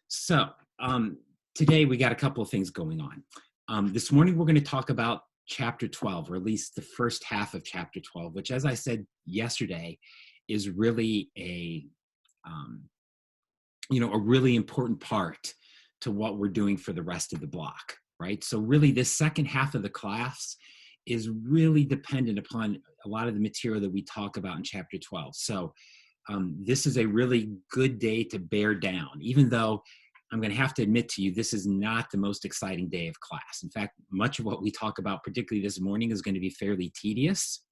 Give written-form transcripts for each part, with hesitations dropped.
So today we got a couple of things going on. This morning we're going to talk about chapter 12, or at least the first half of chapter 12, which, as I said yesterday, is really a really important part to what we're doing for the rest of the block, right? So really this second half of the class is really dependent upon a lot of the material that we talk about in chapter 12. So this is a really good day to bear down, even though I'm going to have to admit to you, this is not the most exciting day of class. In fact, much of what we talk about, particularly this morning, is going to be fairly tedious,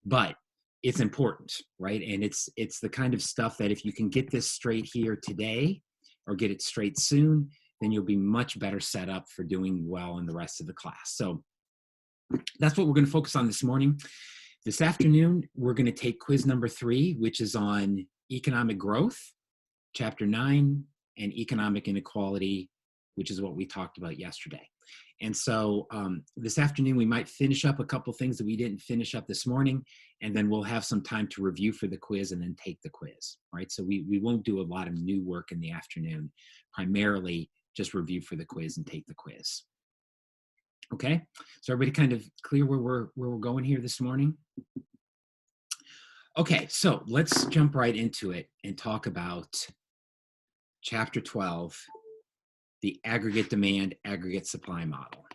but it's important, right? And it's the kind of stuff that if you can get this straight here today or get it straight soon, then you'll be much better set up for doing well in the rest of the class. So that's what we're going to focus on this morning. This afternoon, we're going to take quiz number 3, which is on economic growth, chapter 9, and economic inequality, which is what we talked about yesterday. And so this afternoon, we might finish up a couple things that we didn't finish up this morning, and then we'll have some time to review for the quiz and then take the quiz, right? So we won't do a lot of new work in the afternoon, primarily just review for the quiz and take the quiz. Okay, so everybody kind of clear where we're going here this morning? Okay, so let's jump right into it and talk about chapter 12, the aggregate demand, aggregate supply model.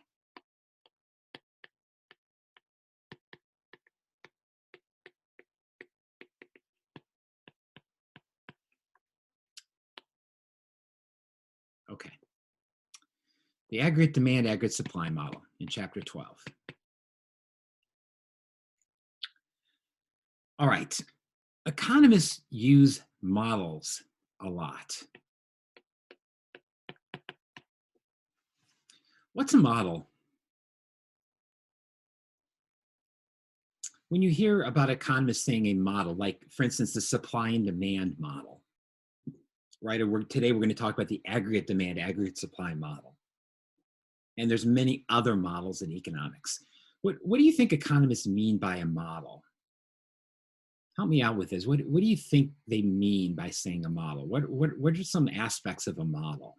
Okay. The aggregate demand, aggregate supply model in chapter 12. All right. Economists use models a lot. What's a model? When you hear about economists saying a model, like, for instance, the supply and demand model, right? Or today we're going to talk about the aggregate demand, aggregate supply model. And there's many other models in economics. What do you think economists mean by a model? Help me out with this. What do you think they mean by saying a model? What are some aspects of a model?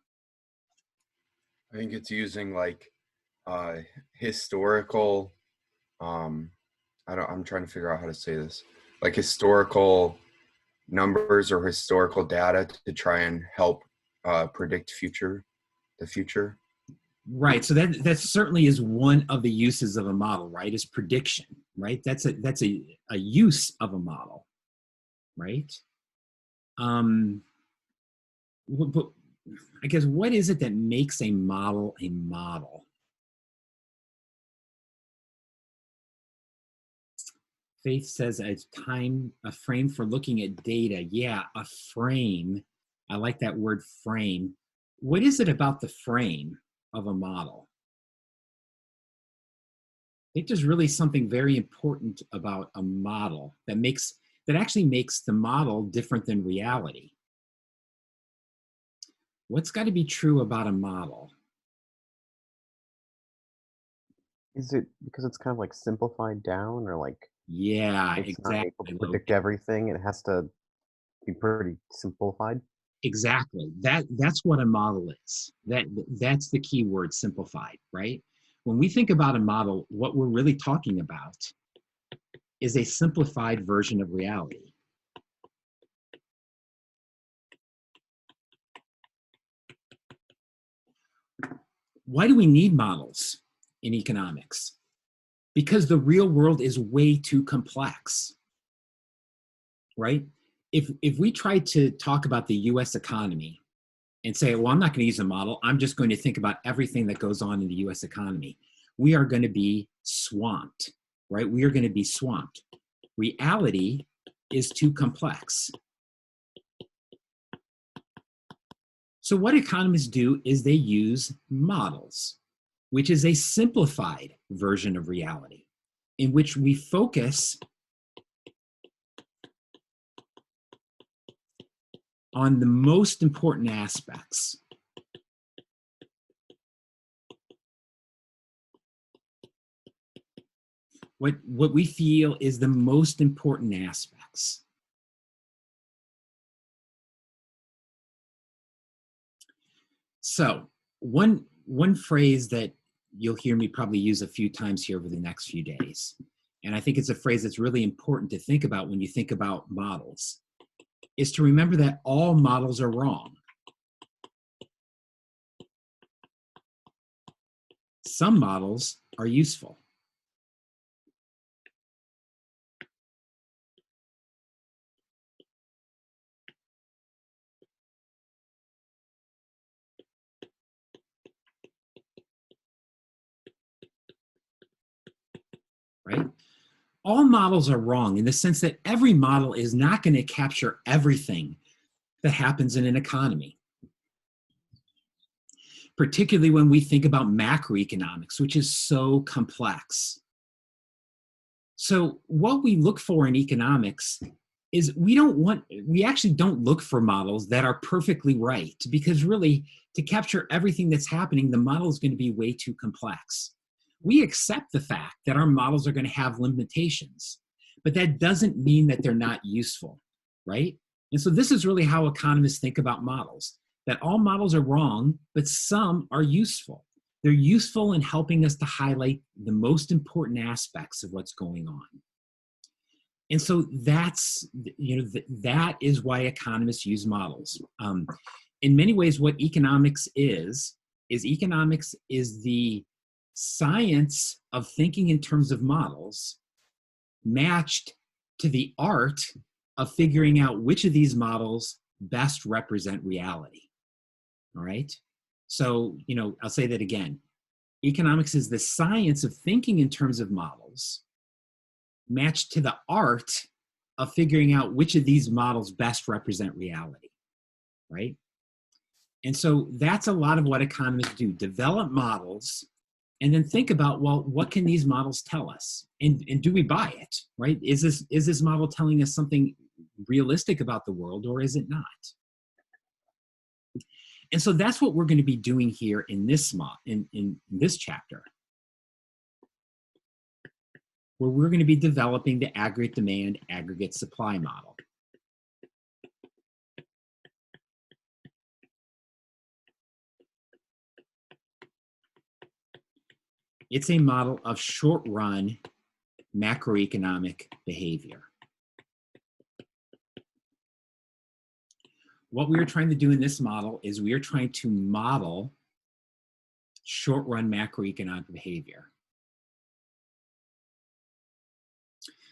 I think it's using like historical, I'm trying to figure out how to say this, like historical numbers or historical data to try and help predict the future. Right. So that certainly is one of the uses of a model, right? Is prediction, right? That's a use of a model, right? But I guess what is it that makes a model a model? Faith says a frame for looking at data. Yeah, a frame. I like that word frame. What is it about the frame of a model? I think there's really something very important about a model that actually makes the model different than reality. What's got to be true about a model? Is it because it's kind of like simplified down, or like It's not able to predict everything? It has to be pretty simplified. Exactly. That's what a model is. That's the key word, simplified, right? When we think about a model, what we're really talking about is a simplified version of reality. Why do we need models in economics? Because the real world is way too complex, right? If we try to talk about the US economy and say, well, I'm not going to use a model, I'm just going to think about everything that goes on in the US economy, we are going to be swamped, right? We are going to be swamped. Reality is too complex. So what economists do is they use models, which is a simplified version of reality, in which we focus on the most important aspects. What we feel is the most important aspects. So one phrase that you'll hear me probably use a few times here over the next few days, and I think it's a phrase that's really important to think about when you think about models, is to remember that all models are wrong. Some models are useful. Right? All models are wrong in the sense that every model is not going to capture everything that happens in an economy, particularly when we think about macroeconomics, which is so complex. So what we look for in economics is we actually don't look for models that are perfectly right, because really to capture everything that's happening, the model is going to be way too complex. We accept the fact that our models are going to have limitations, but that doesn't mean that they're not useful, right? And so this is really how economists think about models, that all models are wrong, but some are useful. They're useful in helping us to highlight the most important aspects of what's going on. And so that's, that is why economists use models. In many ways, what economics is economics is the science of thinking in terms of models matched to the art of figuring out which of these models best represent reality. All right? So, I'll say that again. Economics is the science of thinking in terms of models matched to the art of figuring out which of these models best represent reality, right? And so that's a lot of what economists do: develop models and then think about, well, what can these models tell us? And do we buy it, right? Is this model telling us something realistic about the world, or is it not? And so that's what we're going to be doing here in this chapter, where we're going to be developing the aggregate demand, aggregate supply model. It's a model of short-run macroeconomic behavior. What we are trying to do in this model is we are trying to model short-run macroeconomic behavior.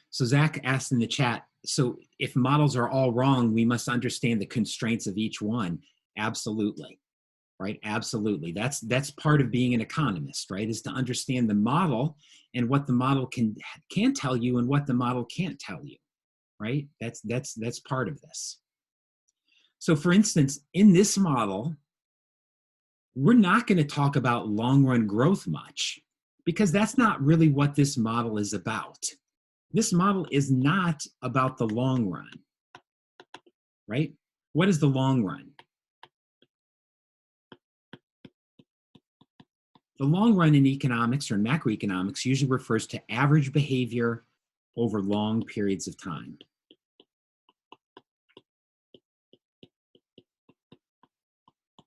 So Zach asked in the chat, so if models are all wrong, we must understand the constraints of each one. Absolutely, right? Absolutely. That's part of being an economist, right? Is to understand the model and what the model can tell you and what the model can't tell you, right? That's part of this. So for instance, in this model, we're not going to talk about long-run growth much, because that's not really what this model is about. This model is not about the long run, right? What is the long run? The long run in economics or macroeconomics usually refers to average behavior over long periods of time.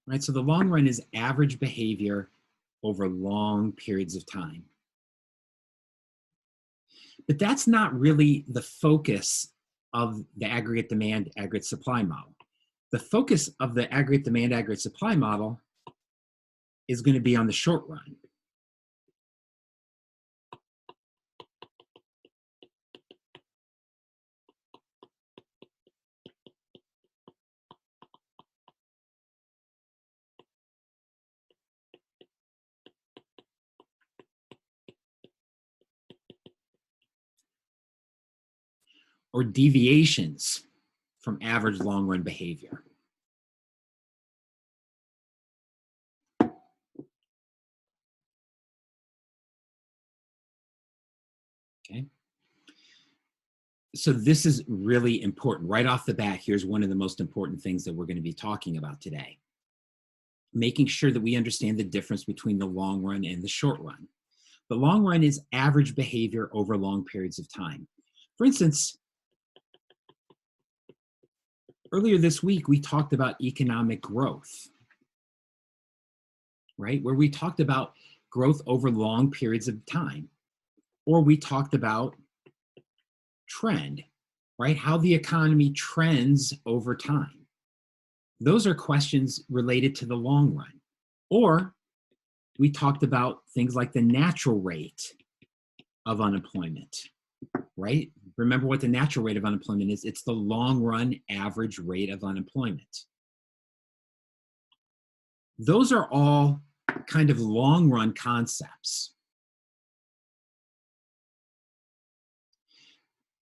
Right, so the long run is average behavior over long periods of time. But that's not really the focus of the aggregate demand, aggregate supply model. The focus of the aggregate demand, aggregate supply model is going to be on the short run. Or deviations from average long-run behavior. Okay. So this is really important. Right off the bat, here's one of the most important things that we're going to be talking about today. Making sure that we understand the difference between the long run and the short run. The long run is average behavior over long periods of time. For instance, earlier this week, we talked about economic growth. right? Where we talked about growth over long periods of time, or we talked about trend, right? How the economy trends over time. Those are questions related to the long run. Or we talked about things like the natural rate of unemployment, right? Remember what the natural rate of unemployment is. It's the long run average rate of unemployment. Those are all kind of long run concepts.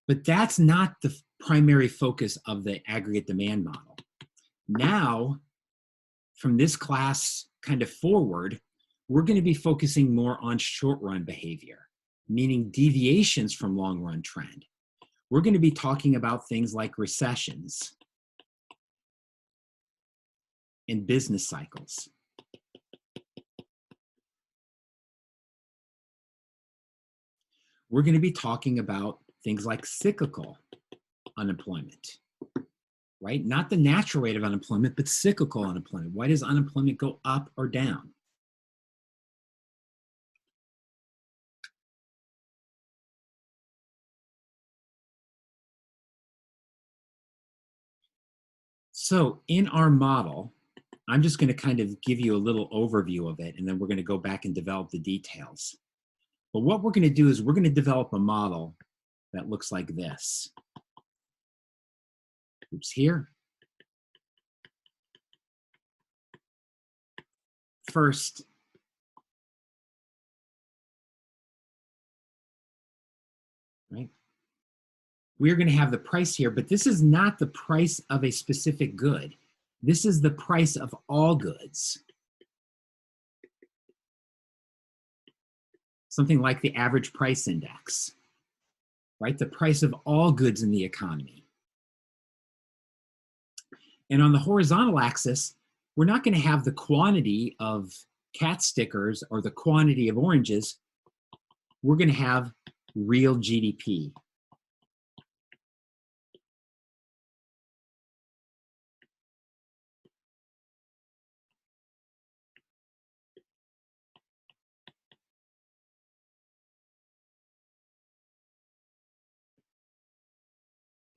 But that's not the primary focus of the aggregate demand model. Now, from this class kind of forward, we're going to be focusing more on short run behavior, meaning deviations from long run trend. We're going to be talking about things like recessions and business cycles. We're going to be talking about things like cyclical unemployment, right? Not the natural rate of unemployment, but cyclical unemployment. Why does unemployment go up or down? So in our model, I'm just going to kind of give you a little overview of it, and then we're going to go back and develop the details. But what we're going to do is we're going to develop a model that looks like this. Oops, here. First, right? We're going to have the price here, but this is not the price of a specific good. This is the price of all goods. Something like the average price index, right? The price of all goods in the economy. And on the horizontal axis, we're not going to have the quantity of cat stickers or the quantity of oranges. We're going to have real GDP.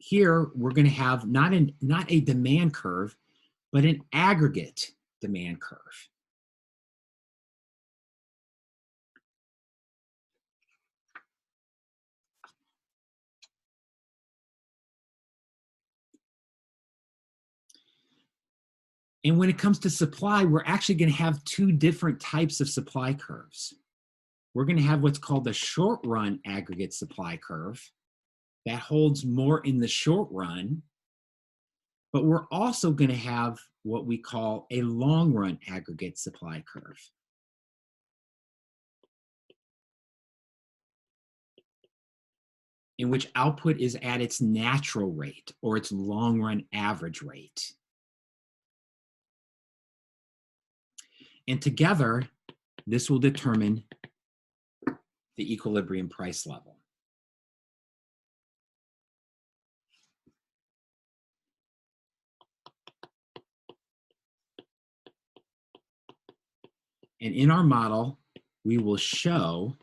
Here, we're going to have not a demand curve, but an aggregate demand curve. And when it comes to supply, we're actually going to have two different types of supply curves. We're going to have what's called the short run aggregate supply curve that holds more in the short run, but we're also going to have what we call a long run aggregate supply curve. In which output is at its natural rate or its long run average rate. And together, this will determine the equilibrium price level. And in our model, we will show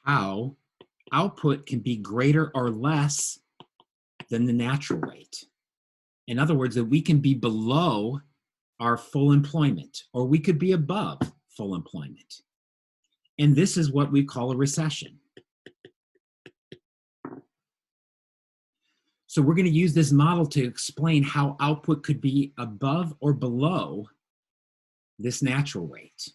how output can be greater or less than the natural rate. In other words, that we can be below our full employment, or we could be above full employment. And this is what we call a recession. So we're going to use this model to explain how output could be above or below this natural rate.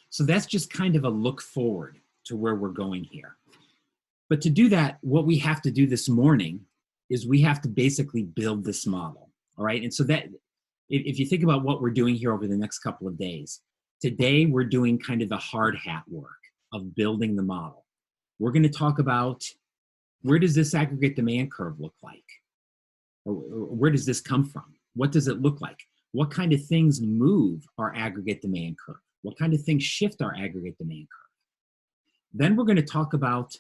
So that's just kind of a look forward to where we're going here. But to do that, what we have to do this morning is we have to basically build this model, all right? And so that, if you think about what we're doing here over the next couple of days, today we're doing kind of the hard hat work of building the model. We're going to talk about where does this aggregate demand curve look like? Or where does this come from? What does it look like? What kind of things move our aggregate demand curve? What kind of things shift our aggregate demand curve? Then we're going to talk about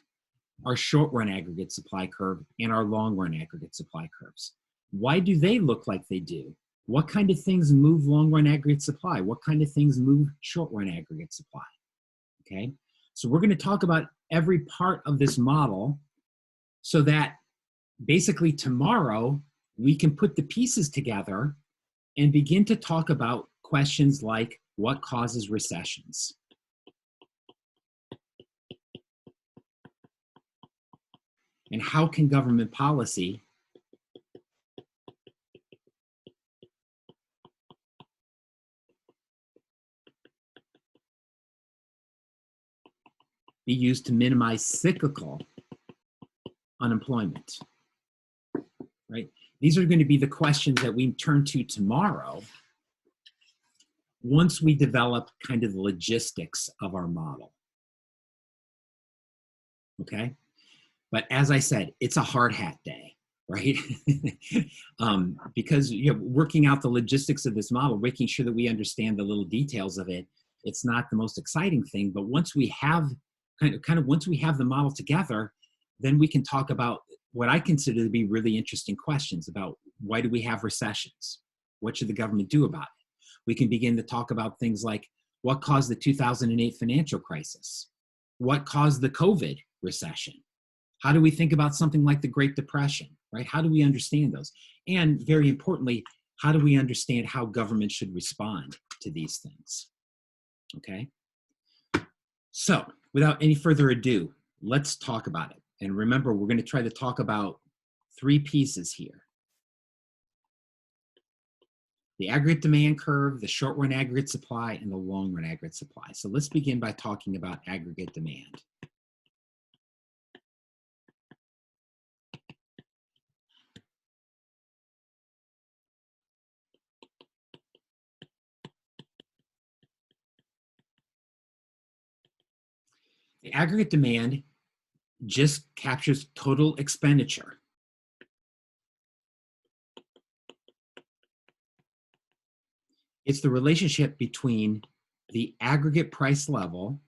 our short-run aggregate supply curve and our long-run aggregate supply curves. Why do they look like they do? What kind of things move long-run aggregate supply? What kind of things move short-run aggregate supply? Okay, so we're going to talk about every part of this model so that basically tomorrow we can put the pieces together and begin to talk about questions like what causes recessions? And how can government policy be used to minimize cyclical unemployment, right? These are going to be the questions that we turn to tomorrow once we develop kind of the logistics of our model, okay? But as I said, it's a hard hat day, right? Because working out the logistics of this model, making sure that we understand the little details of it, it's not the most exciting thing, but once we have once we have the model together, then we can talk about what I consider to be really interesting questions about why do we have recessions? What should the government do about it? We can begin to talk about things like what caused the 2008 financial crisis? What caused the COVID recession? How do we think about something like the Great Depression, right? How do we understand those? And very importantly, how do we understand how government should respond to these things? Okay? So, without any further ado, let's talk about it. And remember, we're going to try to talk about three pieces here: the aggregate demand curve, the short-run aggregate supply, and the long-run aggregate supply. So let's begin by talking about aggregate demand. The aggregate demand just captures total expenditure. It's the relationship between the aggregate price level,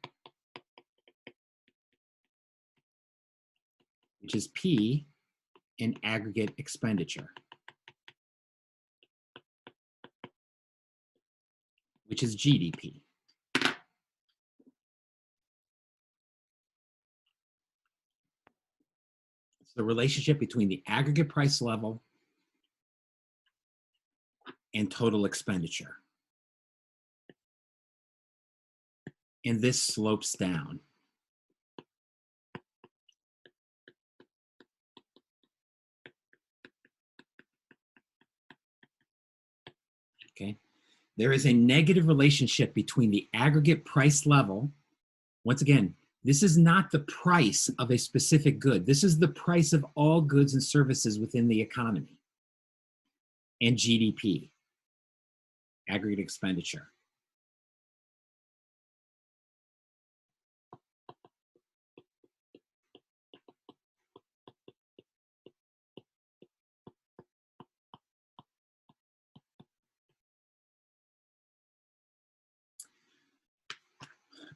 which is P, and aggregate expenditure, which is GDP. It's the relationship between the aggregate price level and total expenditure. And this slopes down. Okay. There is a negative relationship between the aggregate price level. Once again, this is not the price of a specific good. This is the price of all goods and services within the economy, and GDP, aggregate expenditure.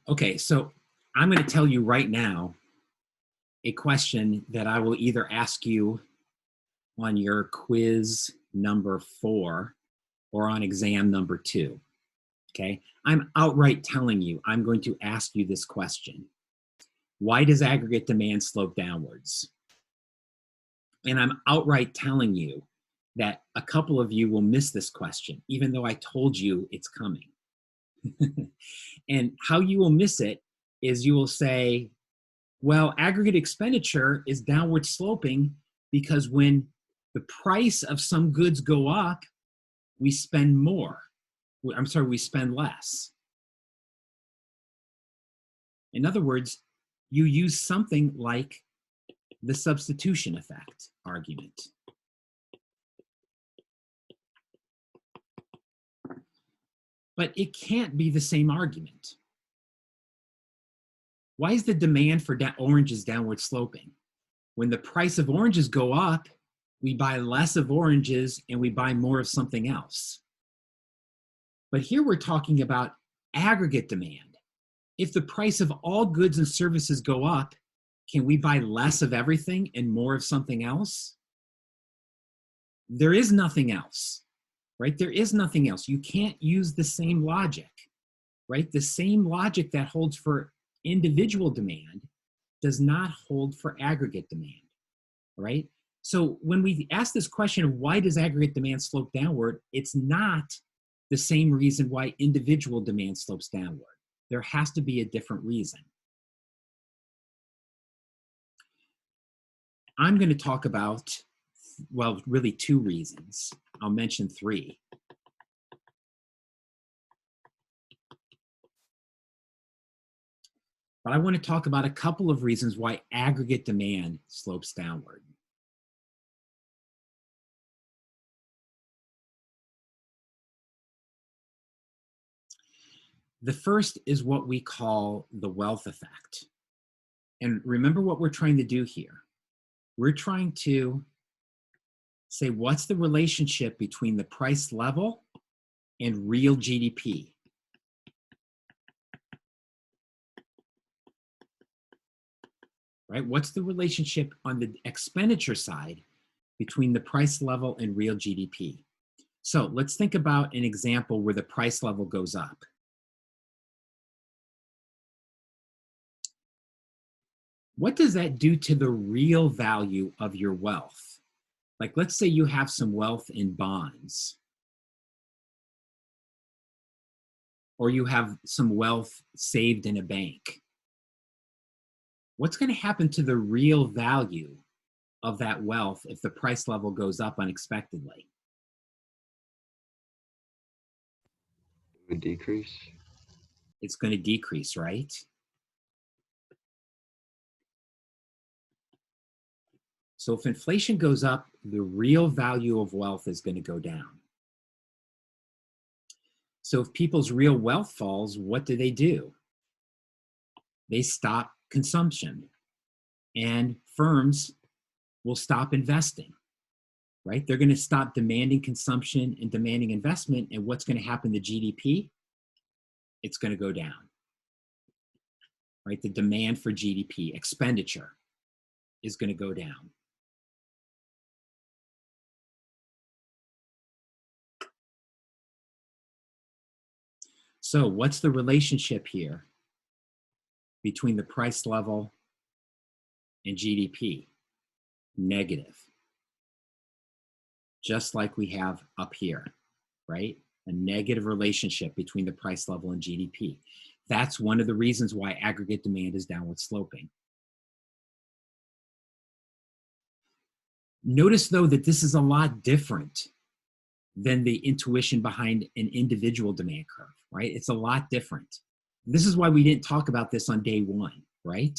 Okay, so I'm going to tell you right now a question that I will either ask you on your quiz number 4 or on exam number 2. Okay, I'm outright telling you I'm going to ask you this question. Why does aggregate demand slope downwards? And I'm outright telling you that a couple of you will miss this question, even though I told you it's coming. And how you will miss it is you will say, well, aggregate expenditure is downward sloping because when the price of some goods go up, we spend more. We spend less. In other words, you use something like the substitution effect argument. But it can't be the same argument. Why is the demand for oranges downward sloping? When the price of oranges go up, we buy less of oranges and we buy more of something else. But here we're talking about aggregate demand. If the price of all goods and services go up, can we buy less of everything and more of something else? There is nothing else, right? There is nothing else. You can't use the same logic, right? The same logic that holds for individual demand does not hold for aggregate demand, right? So when we ask this question of why does aggregate demand slope downward, it's not the same reason why individual demand slopes downward. There has to be a different reason. I'm going to talk about, well, really two reasons. I'll mention three. But I want to talk about a couple of reasons why aggregate demand slopes downward. The first is what we call the wealth effect. And remember what we're trying to do here. We're trying to say, what's the relationship between the price level and real GDP? Right? What's the relationship on the expenditure side between the price level and real GDP? So let's think about an example where the price level goes up. What does that do to the real value of your wealth? Like, let's say you have some wealth in bonds, or you have some wealth saved in a bank. What's going to happen to the real value of that wealth if the price level goes up unexpectedly? It would decrease. It's going to decrease, right? So if inflation goes up, the real value of wealth is going to go down. So if people's real wealth falls, what do? They stop consumption, and firms will stop investing, right? They're going to stop demanding consumption and demanding investment, and what's going to happen to GDP? It's going to go down, right? The demand for GDP, expenditure, is going to go down. So what's the relationship here between the price level and GDP? Negative. Just like we have up here, right? A negative relationship between the price level and GDP. That's one of the reasons why aggregate demand is downward sloping. Notice though that this is a lot different than the intuition behind an individual demand curve, right? It's a lot different. This is why we didn't talk about this on day one, right?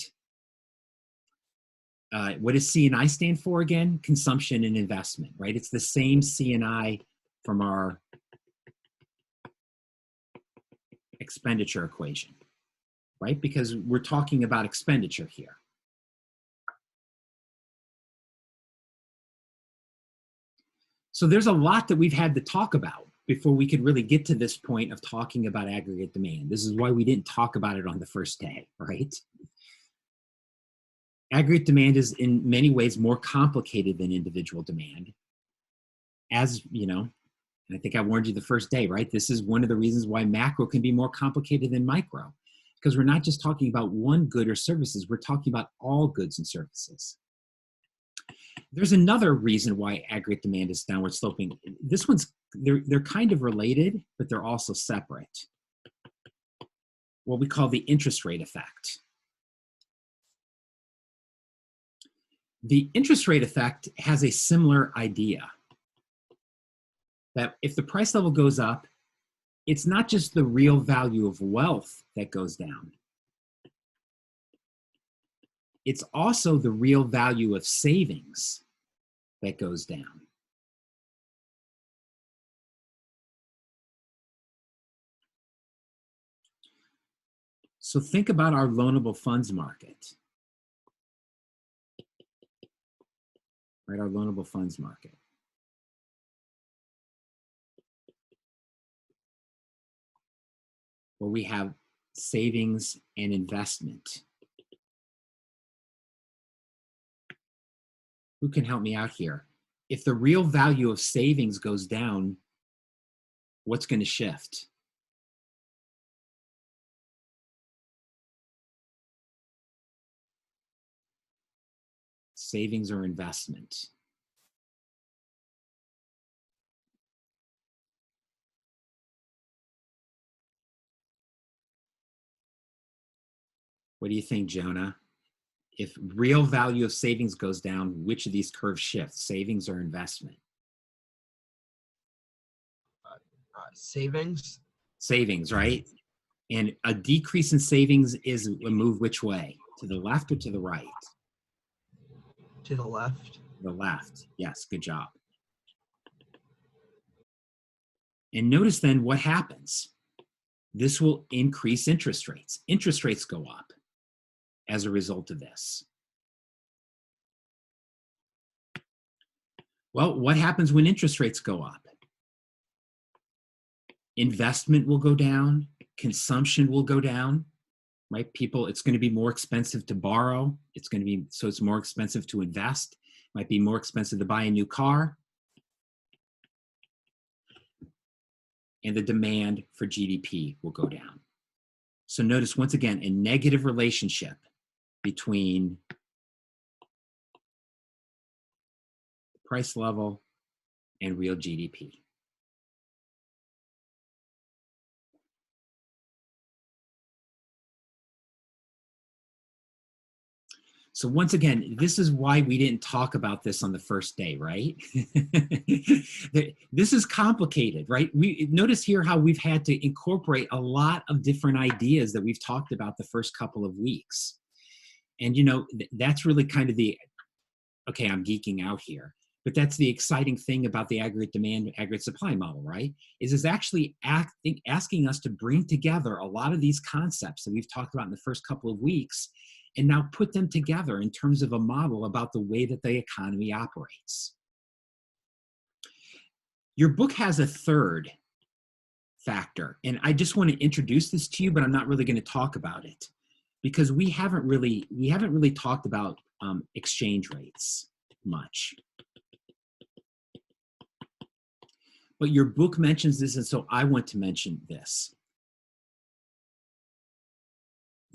What does C&I stand for again? Consumption and investment, right? It's the same C&I from our expenditure equation, right? Because we're talking about expenditure here. So there's a lot that we've had to talk about before we could really get to this point of talking about aggregate demand. This is why we didn't talk about it on the first day, right? Aggregate demand is in many ways more complicated than individual demand. As you know, and I think I warned you the first day, right? This is one of the reasons why macro can be more complicated than micro, because we're not just talking about one good or services, we're talking about all goods and services. There's another reason why aggregate demand is downward sloping. This one's, they're kind of related, but they're also separate. What we call the interest rate effect. The interest rate effect has a similar idea. That if the price level goes up, it's not just the real value of wealth that goes down. It's also the real value of savings that goes down. So think about our loanable funds market. Right, our loanable funds market. where we have savings and investment. Who can help me out here? If the real value of savings goes down, what's going to shift? Savings or investment? What do you think, Jonah? If real value of savings goes down, which of these curves shift, savings or investment? Savings. Savings, right? And a decrease in savings is a move which way? To the left or to the right? To the left. The left. Yes, good job. And notice then what happens. This will increase interest rates. Interest rates go up as a result of this. Well, what happens when interest rates go up? Investment will go down, consumption will go down, right? People, it's going to be more expensive to borrow. So it's more expensive to invest. Might be more expensive to buy a new car. And the demand for GDP will go down. So notice once again, a negative relationship between price level and real GDP. So once again, this is why we didn't talk about this on the first day, right? This is complicated, right? We notice here how we've had to incorporate a lot of different ideas that we've talked about the first couple of weeks. And that's really kind of okay, I'm geeking out here, but that's the exciting thing about the aggregate demand, aggregate supply model, right? Is actually asking us to bring together a lot of these concepts that we've talked about in the first couple of weeks and now put them together in terms of a model about the way that the economy operates. Your book has a third factor, and I just want to introduce this to you, but I'm not really going to talk about it because we haven't really talked about exchange rates much. But your book mentions this, and so I want to mention this.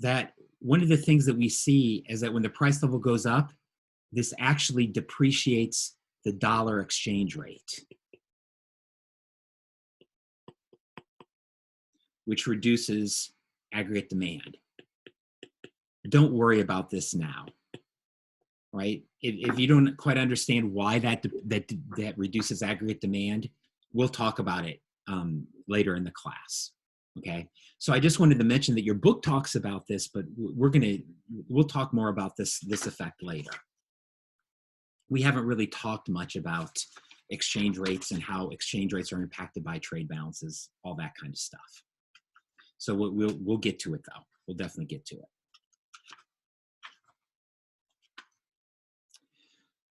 That one of the things that we see is that when the price level goes up, this actually depreciates the dollar exchange rate, which reduces aggregate demand. Don't worry about this now, right? If you don't quite understand why that reduces aggregate demand, we'll talk about it later in the class. Okay, so I just wanted to mention that your book talks about this, but we'll talk more about this effect later. We haven't really talked much about exchange rates and how exchange rates are impacted by trade balances, all that kind of stuff. So we'll get to it though. We'll definitely get to it.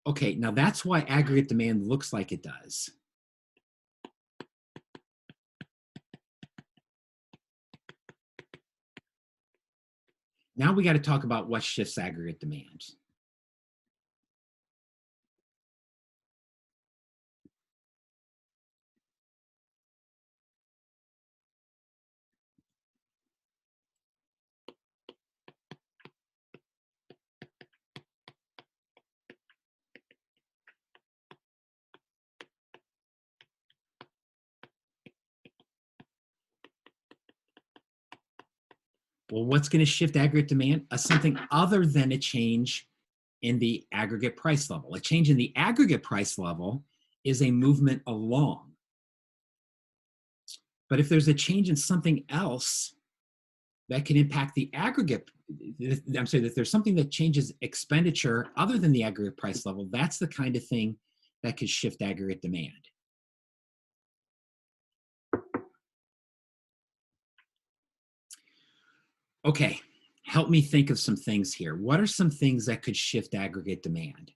Okay, now that's why aggregate demand looks like it does. Now we got to talk about what shifts aggregate demand. Well, what's going to shift aggregate demand? Something other than a change in the aggregate price level. A change in the aggregate price level is a movement along. But if there's a change in something else that can impact the aggregate, I'm sorry, if there's something that changes expenditure other than the aggregate price level, that's the kind of thing that could shift aggregate demand. Okay, help me think of some things here. What are some things that could shift aggregate demand?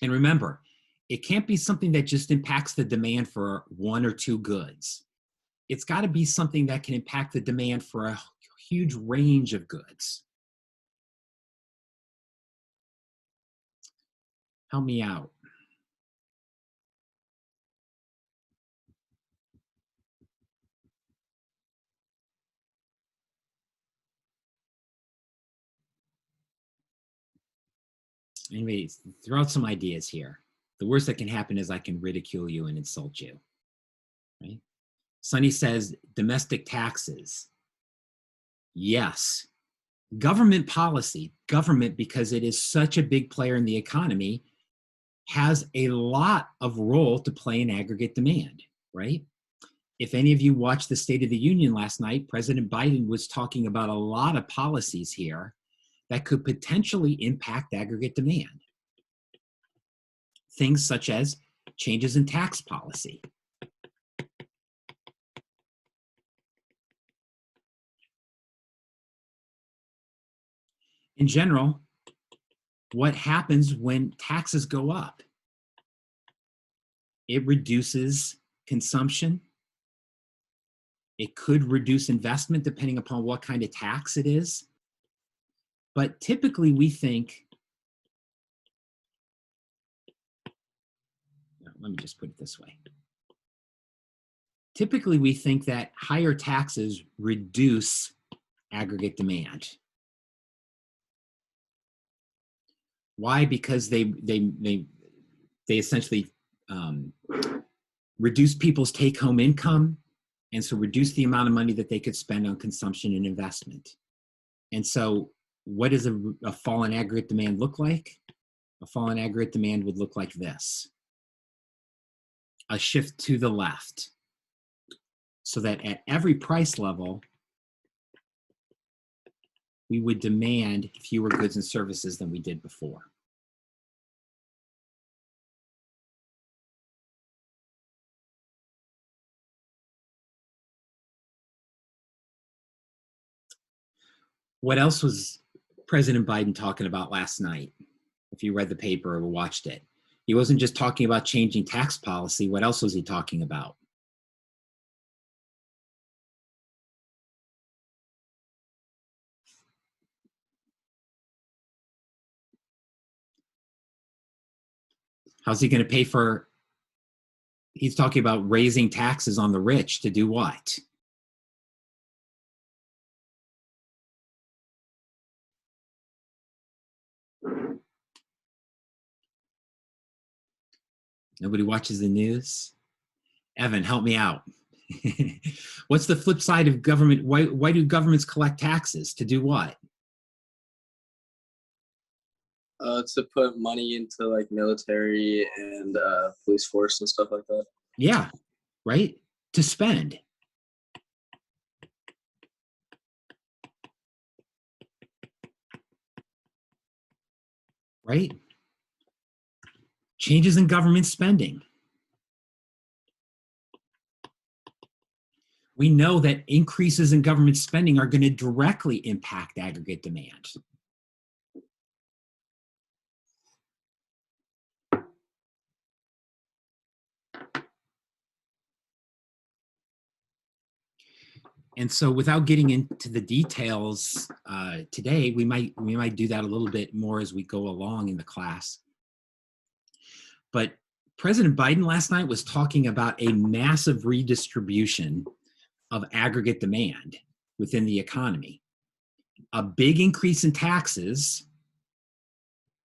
And remember, it can't be something that just impacts the demand for one or two goods. it's got to be something that can impact the demand for a huge range of goods. Help me out. Anyway, throw out some ideas here. The worst that can happen is I can ridicule you and insult you. Right? Sonny says domestic taxes. Yes. Government policy, government, because it is such a big player in the economy, has a lot of role to play in aggregate demand, right? If any of you watched the State of the Union last night, President Biden was talking about a lot of policies here that could potentially impact aggregate demand. Things such as changes in tax policy. In general, what happens when taxes go up? It reduces consumption. It could reduce investment depending upon what kind of tax it is. But typically we think, let me just put it this way. Typically we think that higher taxes reduce aggregate demand. Why? Because they essentially reduce people's take-home income, and so reduce the amount of money that they could spend on consumption and investment. And so what does a fall in aggregate demand look like? A fall in aggregate demand would look like this. A shift to the left, so that at every price level, we would demand fewer goods and services than we did before. What else was President Biden talking about last night? If you read the paper or watched it, he wasn't just talking about changing tax policy. What else was he talking about? How's he going to pay for? He's talking about raising taxes on the rich to do what? Nobody watches the news? Evan, help me out. What's the flip side of government? Why do governments collect taxes? To do what? To put money into like military and police force and stuff like that. Yeah, right? To spend. Right? Changes in government spending. We know that increases in government spending are going to directly impact aggregate demand. And so without getting into the details today, we might do that a little bit more as we go along in the class. But President Biden last night was talking about a massive redistribution of aggregate demand within the economy. A big increase in taxes,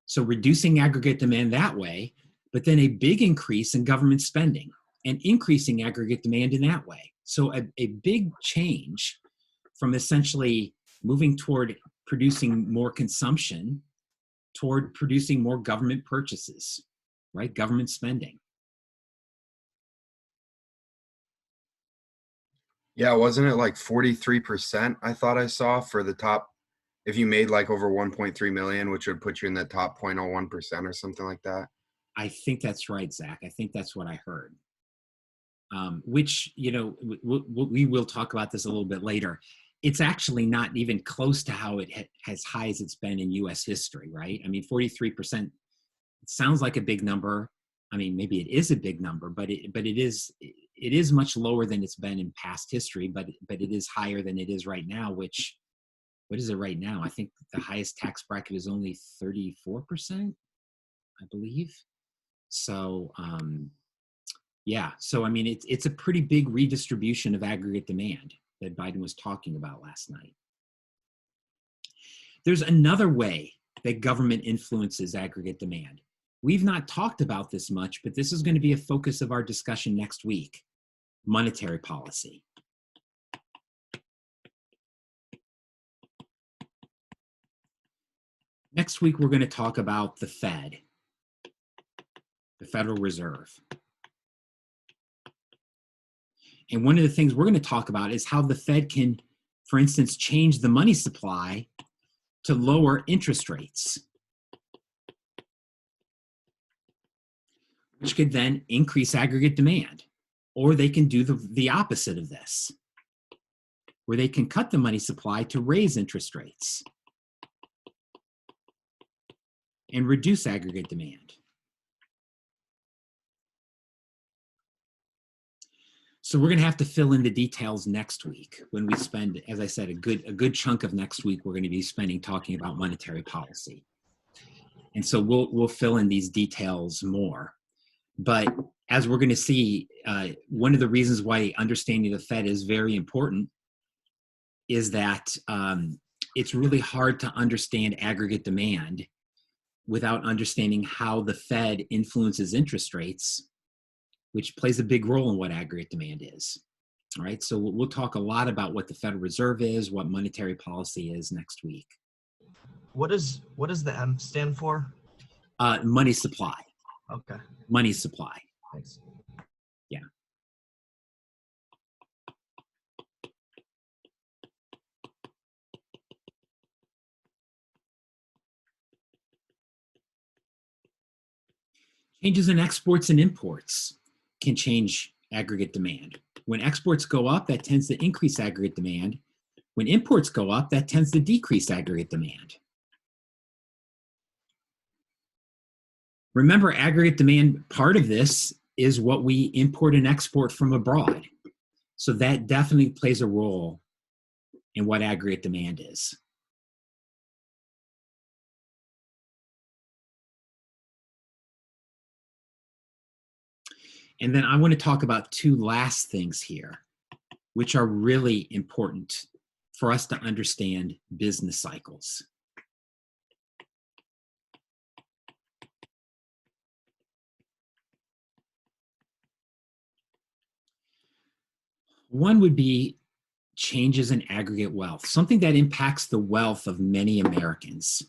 so reducing aggregate demand that way, but then a big increase in government spending and increasing aggregate demand in that way. So a big change from essentially moving toward producing more consumption toward producing more government purchases, right? Government spending. Yeah, wasn't it like 43%? I thought I saw for the top, if you made like over 1.3 million, which would put you in the top 0.01% or something like that. I think that's right, Zach. I think that's what I heard. Which, you know, we will talk about this a little bit later. It's actually not even close to how it as high as it's been in U.S. history, right? I mean, 43%, it sounds like a big number. I mean, maybe it is a big number, but it it is much lower than it's been in past history, but it is higher than it is right now, which, what is it right now? I think the highest tax bracket is only 34%, I believe. So, yeah, so I mean, it's a pretty big redistribution of aggregate demand that Biden was talking about last night. There's another way that government influences aggregate demand. We've not talked about this much, but this is going to be a focus of our discussion next week: monetary policy. Next week, we're going to talk about the Fed, the Federal Reserve. And one of the things we're going to talk about is how the Fed can, for instance, change the money supply to lower interest rates, which could then increase aggregate demand. Or they can do the opposite of this, where they can cut the money supply to raise interest rates and reduce aggregate demand. So we're going to have to fill in the details next week when we spend, as I said, a good chunk of next week we're going to be spending talking about monetary policy. And so we'll fill in these details more. But as we're going to see, one of the reasons why understanding the Fed is very important is that it's really hard to understand aggregate demand without understanding how the Fed influences interest rates, which plays a big role in what aggregate demand is. All right, so we'll talk a lot about what the Federal Reserve is, what monetary policy is next week. What does the M stand for? Money supply. Okay, Money supply. thanks. Yeah. Changes in exports and imports can change aggregate demand. When exports go up, that tends to increase aggregate demand. When imports go up, that tends to decrease aggregate demand. Remember, aggregate demand, part of this is what we import and export from abroad. So that definitely plays a role in what aggregate demand is. And then I want to talk about two last things here, which are really important for us to understand business cycles. One would be changes in aggregate wealth, something that impacts the wealth of many Americans.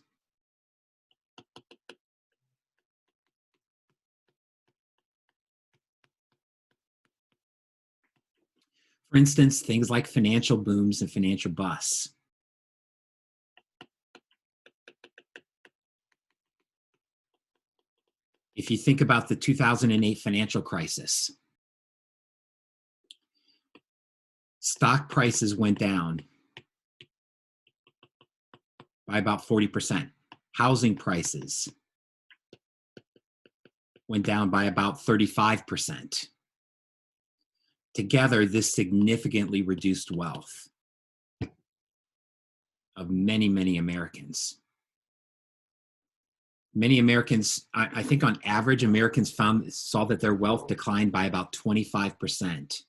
For instance, things like financial booms and financial busts. If you think about the 2008 financial crisis, stock prices went down by about 40%. Housing prices went down by about 35%. Together, this significantly reduced wealth of many, many Americans. Many Americans, I think on average, Americans saw that their wealth declined by about 25%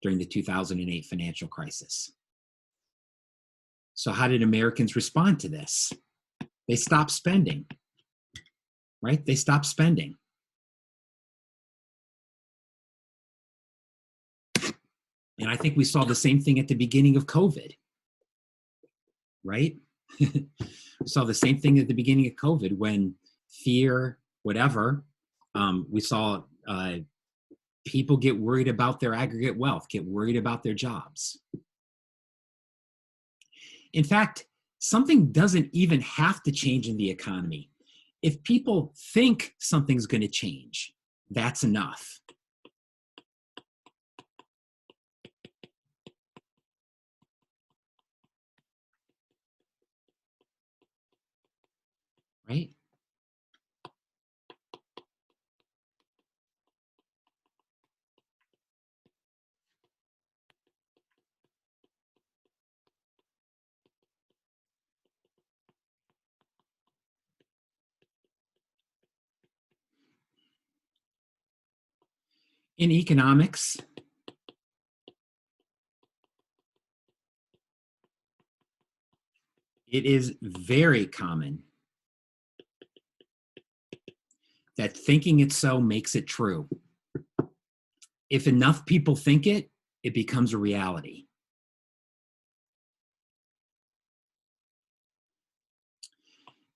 during the 2008 financial crisis. So how did Americans respond to this? They stopped spending, right? They stopped spending. And I think we saw the same thing at the beginning of COVID, right? We saw the same thing at the beginning of COVID when fear, whatever, we saw people get worried about their aggregate wealth, get worried about their jobs. In fact, something doesn't even have to change in the economy. If people think something's going to change, that's enough. Right? In economics, it is very common that thinking it so makes it true. If enough people think it, it becomes a reality.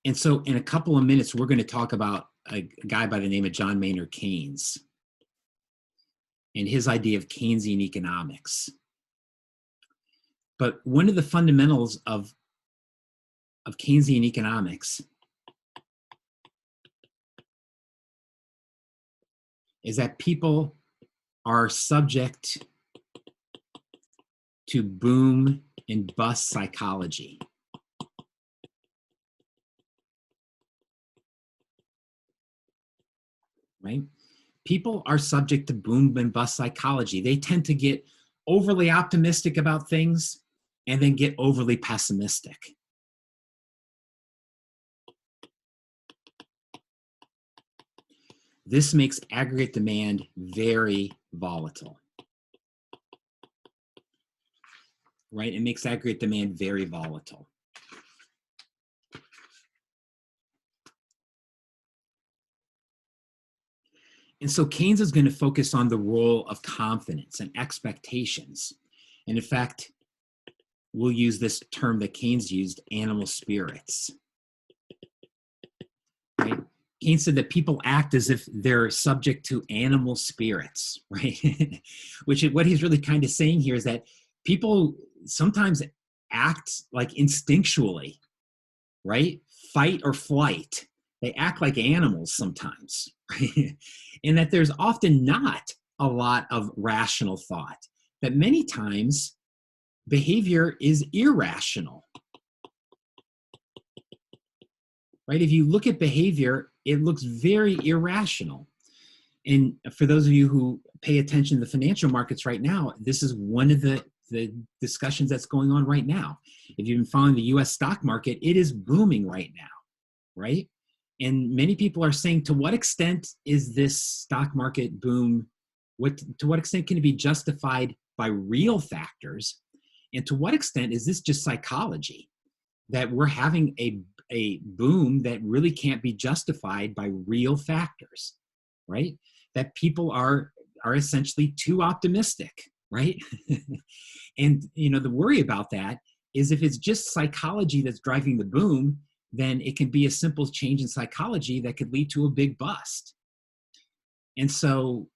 And so in a couple of minutes, we're going to talk about a guy by the name of John Maynard Keynes and his idea of Keynesian economics. But one of the fundamentals of Keynesian economics is that people are subject to boom and bust psychology. Right? People are subject to boom and bust psychology. They tend to get overly optimistic about things and then get overly pessimistic. This makes aggregate demand very volatile. Right? It makes aggregate demand very volatile. And so Keynes is going to focus on the role of confidence and expectations. And in fact, we'll use this term that Keynes used, animal spirits. Right? Keynes said that people act as if they're subject to animal spirits, right? Which is what he's really kind of saying here is that people sometimes act like instinctually, right? Fight or flight. They act like animals sometimes, right? And that there's often not a lot of rational thought, that many times behavior is irrational. Right? If you look at behavior, it looks very irrational. And for those of you who pay attention to the financial markets right now, this is one of the discussions that's going on right now. If you've been following the US stock market, it is booming right now, right? And many people are saying, to what extent is this stock market boom, to what extent can it be justified by real factors? And to what extent is this just psychology, that we're having a boom that really can't be justified by real factors, right? That people are essentially too optimistic, right? And the worry about that is if it's just psychology that's driving the boom, then it can be a simple change in psychology that could lead to a big bust. And so,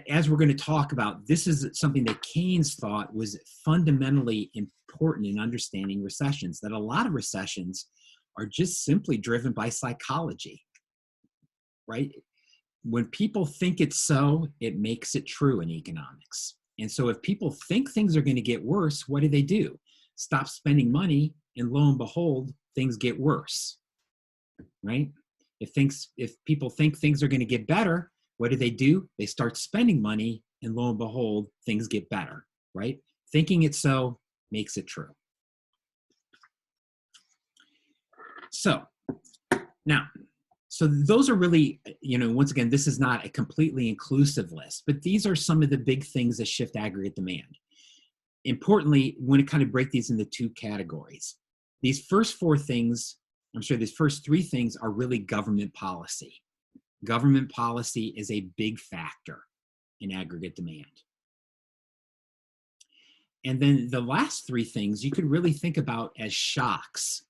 as we're going to talk about, this is something that Keynes thought was fundamentally important in understanding recessions, that a lot of recessions are just simply driven by psychology, right? When people think it's so, it makes it true in economics. And so if people think things are going to get worse, what do? Stop spending money, and lo and behold, things get worse, right? If people think things are going to get better, what do? They start spending money, and lo and behold, things get better, right? Thinking it so makes it true. So those are really, once again, this is not a completely inclusive list, but these are some of the big things that shift aggregate demand. Importantly, we want to kind of break these into two categories. These first three things are really government policy. Government policy is a big factor in aggregate demand. And then the last three things you could really think about as shocks,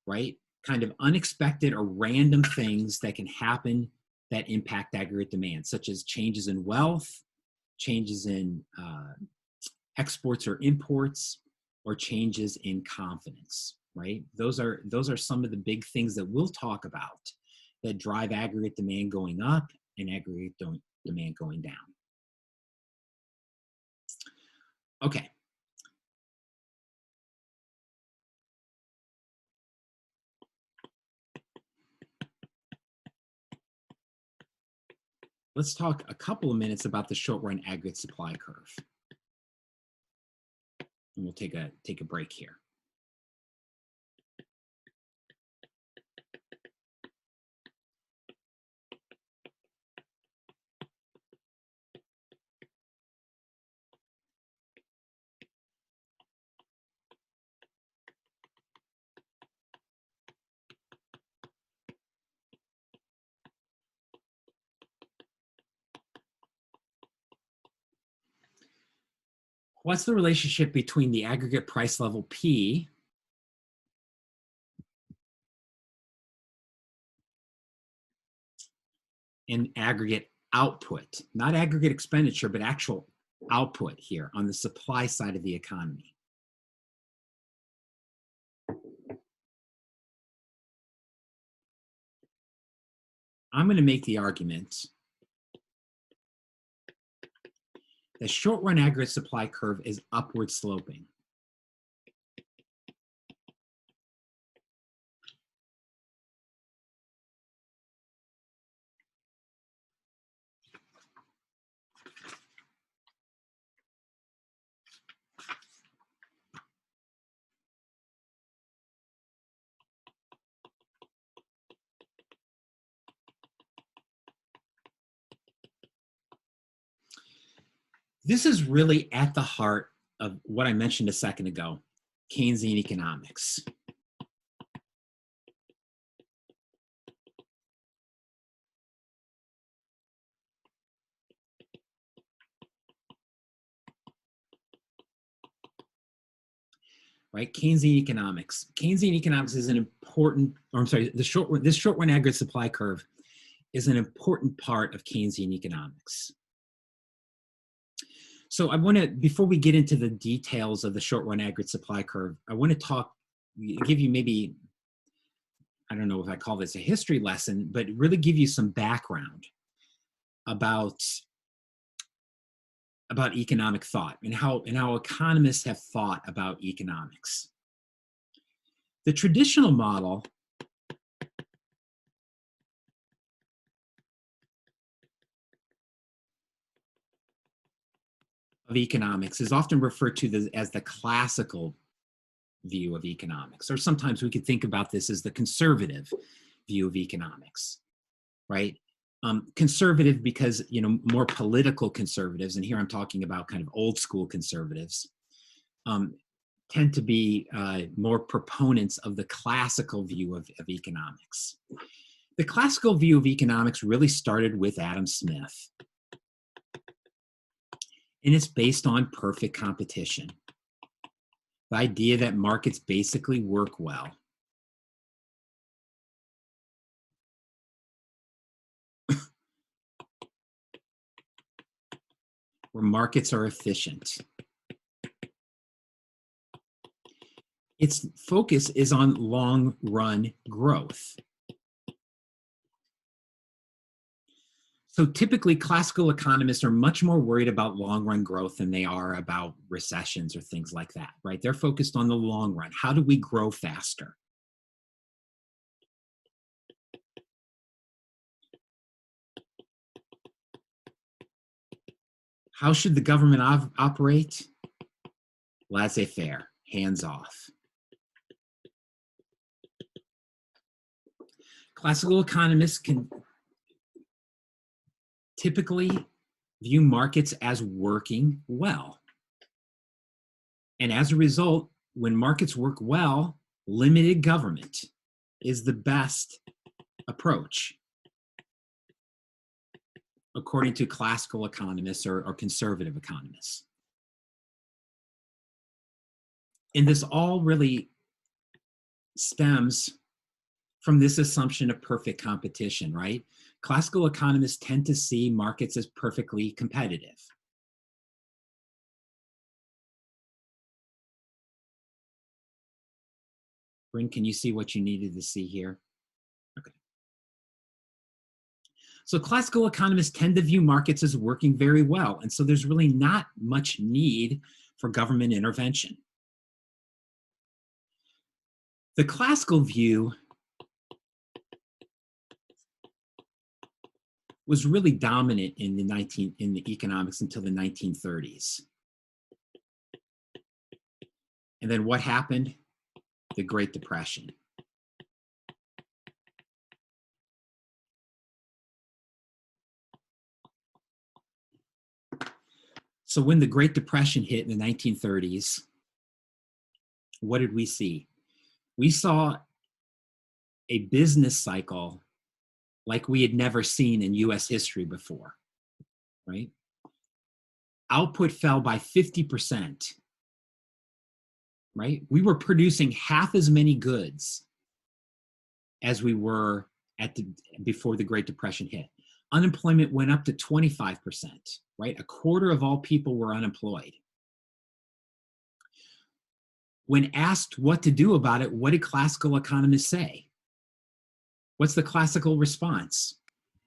right? Kind of unexpected or random things that can happen that impact aggregate demand, such as changes in wealth, changes in exports or imports, or changes in confidence, right? Those are some of the big things that we'll talk about that drive aggregate demand going up and aggregate demand going down. Okay. Let's talk a couple of minutes about the short-run aggregate supply curve. And we'll take a break here. What's the relationship between the aggregate price level P and aggregate output? Not aggregate expenditure, but actual output here on the supply side of the economy. I'm going to make the argument the short-run aggregate supply curve is upward sloping. This is really at the heart of what I mentioned a second ago, Keynesian economics. Right, Keynesian economics. Keynesian economics is an important, or I'm sorry, this short-run aggregate supply curve is an important part of Keynesian economics. So I want to, before we get into the details of the short-run aggregate supply curve, I want to give you maybe, I don't know if I call this a history lesson, but really give you some background about economic thought and how economists have thought about economics. The traditional model of economics is often referred to as the classical view of economics, or sometimes we could think about this as the conservative view of economics, right? Conservative because, you know, more political conservatives, and here I'm talking about kind of old school conservatives, tend to be more proponents of the classical view of economics. The classical view of economics really started with Adam Smith, and it's based on perfect competition. The idea that markets basically work well. Where markets are efficient. Its focus is on long-run growth. So typically, classical economists are much more worried about long-run growth than they are about recessions or things like that, right? They're focused on the long run. How do we grow faster? How should the government operate? Laissez-faire, hands off. Classical economists can typically view markets as working well. And as a result, when markets work well, limited government is the best approach, according to classical economists or conservative economists. And this all really stems from this assumption of perfect competition, right? Classical economists tend to see markets as perfectly competitive. Bryn, can you see what you needed to see here? Okay. So classical economists tend to view markets as working very well, and so there's really not much need for government intervention. The classical view was really dominant in the economics until the 1930s. And then what happened? The Great Depression. So when the Great Depression hit in the 1930s, what did we see? We saw a business cycle like we had never seen in US history before, right? output fell by 50%, right? We were producing half as many goods as we were before the Great Depression hit. Unemployment went up to 25%, right? A quarter of all people were unemployed. When asked what to do about it, what did classical economists say? What's the classical response,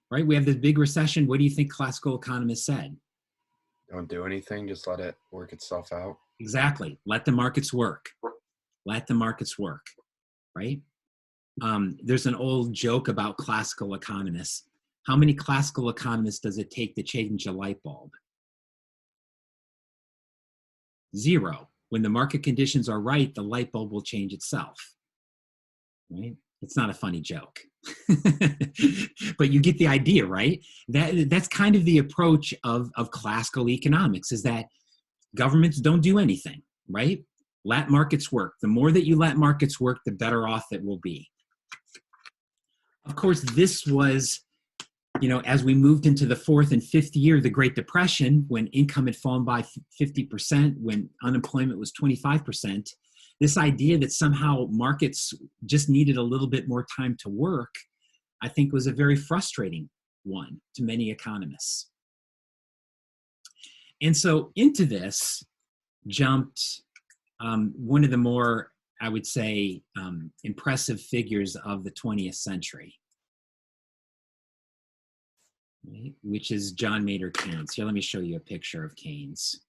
right? We have this big recession. What do you think classical economists said? Don't do anything, just let it work itself out. Exactly. Let the markets work. Let the markets work, right? There's an old joke about classical economists. How many classical economists does it take to change a light bulb? 0. When the market conditions are right, the light bulb will change itself, right? It's not a funny joke. But you get the idea, right? That's kind of the approach of classical economics, is that governments don't do anything, right? Let markets work. The more that you let markets work, the better off it will be. Of course, this was, as we moved into the 4th and 5th year of the Great Depression, when income had fallen by 50%, when unemployment was 25%, this idea that somehow markets just needed a little bit more time to work, I think was a very frustrating one to many economists. And so into this jumped one of the more, I would say, impressive figures of the 20th century, right? Which is John Maynard Keynes. Here, let me show you a picture of Keynes.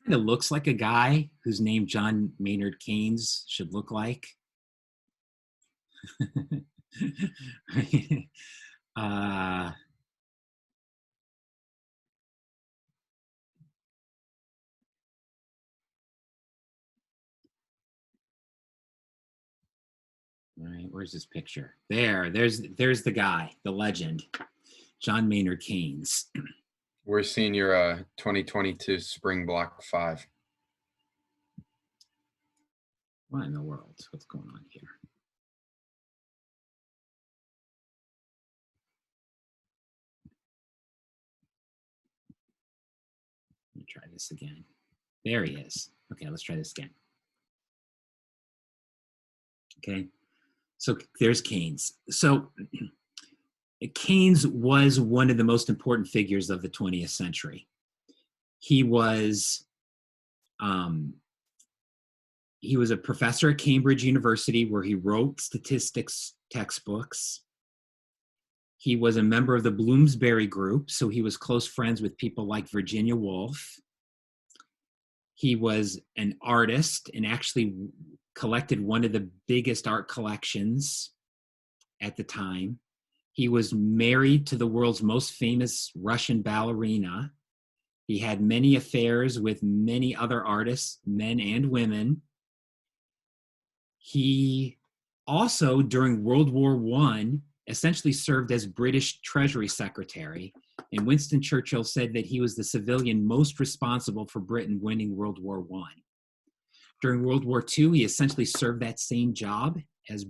Kind of looks like a guy whose name John Maynard Keynes should look like. All right, where's this picture? There's the guy, the legend, John Maynard Keynes. We're seeing your 2022 Spring Block 5. What in the world? What's going on here? Let me try this again. There he is. Okay, let's try this again. Okay, so there's Keynes. So Keynes was one of the most important figures of the 20th century. He was a professor at Cambridge University, where he wrote statistics textbooks. He was a member of the Bloomsbury Group, so he was close friends with people like Virginia Woolf. He was an artist and actually collected one of the biggest art collections at the time. He was married to the world's most famous Russian ballerina. He had many affairs with many other artists, men and women. He also, during World War I, essentially served as British Treasury Secretary. And Winston Churchill said that he was the civilian most responsible for Britain winning World War I. During World War II, he essentially served that same job as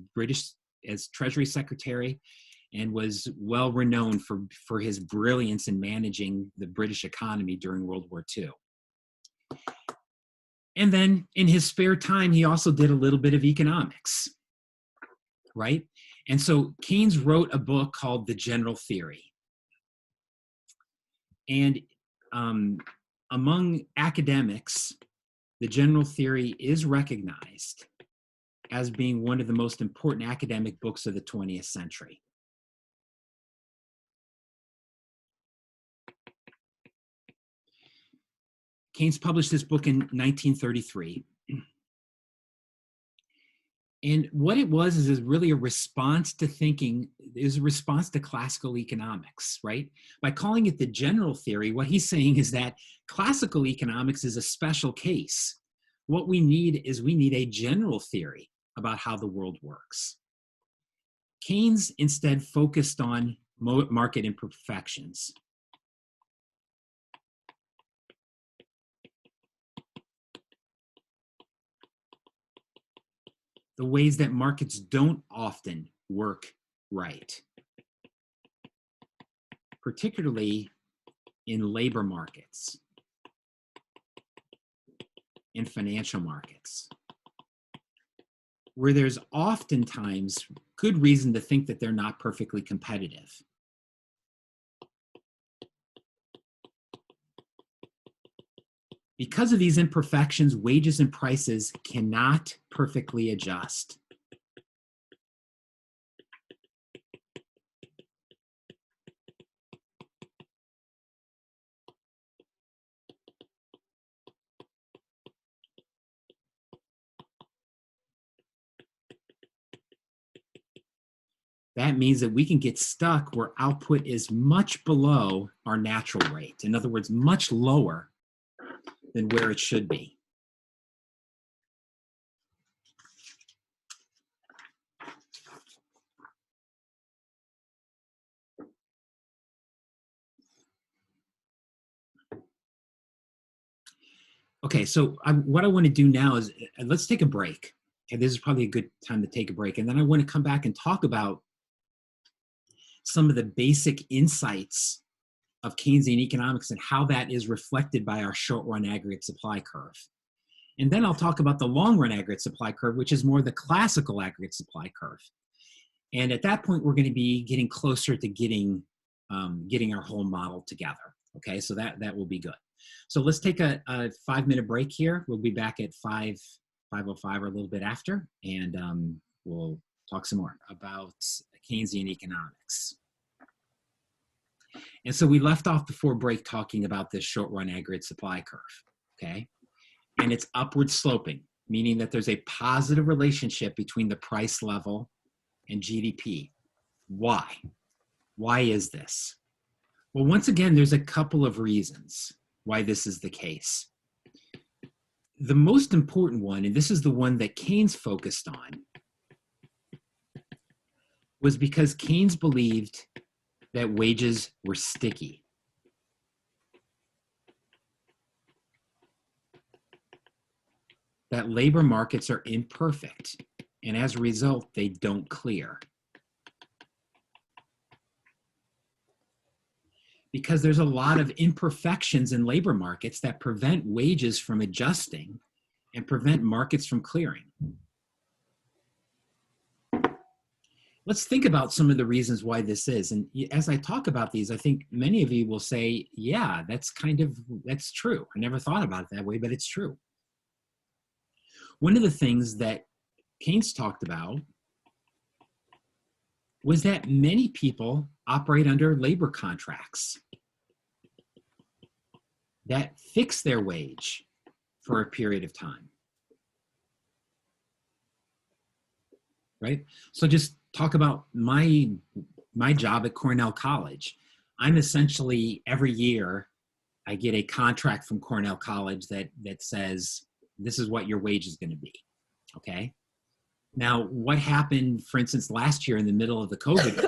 Treasury Secretary, and was well renowned for his brilliance in managing the British economy during World War II. And then in his spare time, he also did a little bit of economics, right? And so Keynes wrote a book called The General Theory. And among academics, The General Theory is recognized as being one of the most important academic books of the 20th century. Keynes published this book in 1933. And what it was is really a response to thinking, is a response to classical economics, right? By calling it the general theory, what he's saying is that classical economics is a special case. What we need is a general theory about how the world works. Keynes instead focused on market imperfections. The ways that markets don't often work right. particularly in labor markets, in financial markets, where there's oftentimes good reason to think that they're not perfectly competitive. Because of these imperfections, wages and prices cannot perfectly adjust. That means that we can get stuck where output is much below our natural rate. In other words, much lower than where it should be. Okay, so what I want to do now is let's take a break. Okay, this is probably a good time to take a break. And then I want to come back and talk about some of the basic insights of Keynesian economics and how that is reflected by our short-run aggregate supply curve. And then I'll talk about the long-run aggregate supply curve, which is more the classical aggregate supply curve. And at that point, we're going to be getting closer to getting our whole model together. Okay, so that will be good. So let's take a 5-minute break here. We'll be back at 5:05 or a little bit after, and we'll talk some more about Keynesian economics. And so we left off before break talking about this short-run aggregate supply curve, okay? And it's upward sloping, meaning that there's a positive relationship between the price level and GDP. Why? Why is this? Well, once again, there's a couple of reasons why this is the case. The most important one, and this is the one that Keynes focused on, was because Keynes believed that wages were sticky. That labor markets are imperfect, and as a result, they don't clear. Because there's a lot of imperfections in labor markets that prevent wages from adjusting and prevent markets from clearing. Let's think about some of the reasons why this is. And as I talk about these, I think many of you will say, yeah, that's true. I never thought about it that way, but it's true. One of the things that Keynes talked about was that many people operate under labor contracts that fix their wage for a period of time, right? So just talk about my job at Cornell College. I'm essentially, every year, I get a contract from Cornell College that says, this is what your wage is gonna be, okay? Now, what happened, for instance, last year in the middle of the COVID,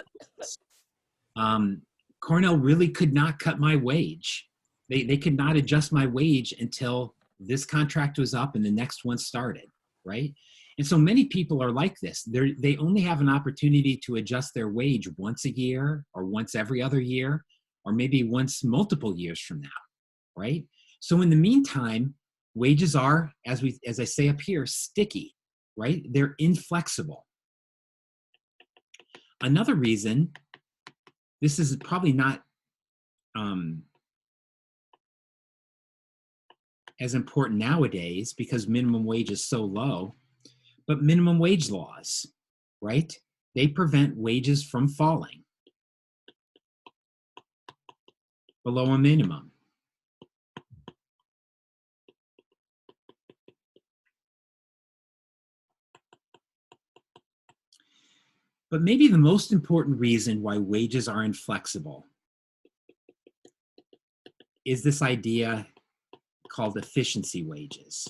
Cornell really could not cut my wage. They could not adjust my wage until this contract was up and the next one started, right? And so many people are like this. They only have an opportunity to adjust their wage once a year or once every other year, or maybe once multiple years from now, right? So in the meantime, wages are, as I say up here, sticky, right? They're inflexible. Another reason, this is probably not as important nowadays because minimum wage is so low, but minimum wage laws, right? They prevent wages from falling below a minimum. But maybe the most important reason why wages are inflexible is this idea called efficiency wages,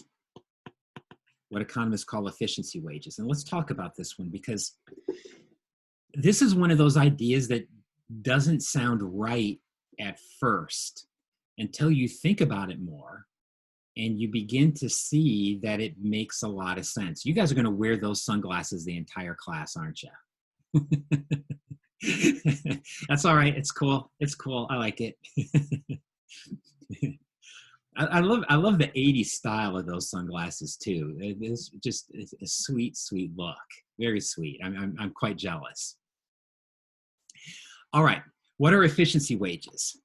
what economists call efficiency wages. And let's talk about this one, because this is one of those ideas that doesn't sound right at first until you think about it more and you begin to see that it makes a lot of sense. You guys are going to wear those sunglasses the entire class, aren't you? That's all right. It's cool. It's cool. I like it. I love the 80s style of those sunglasses too. It's just a sweet, sweet look. Very sweet. I'm quite jealous. All right. What are efficiency wages?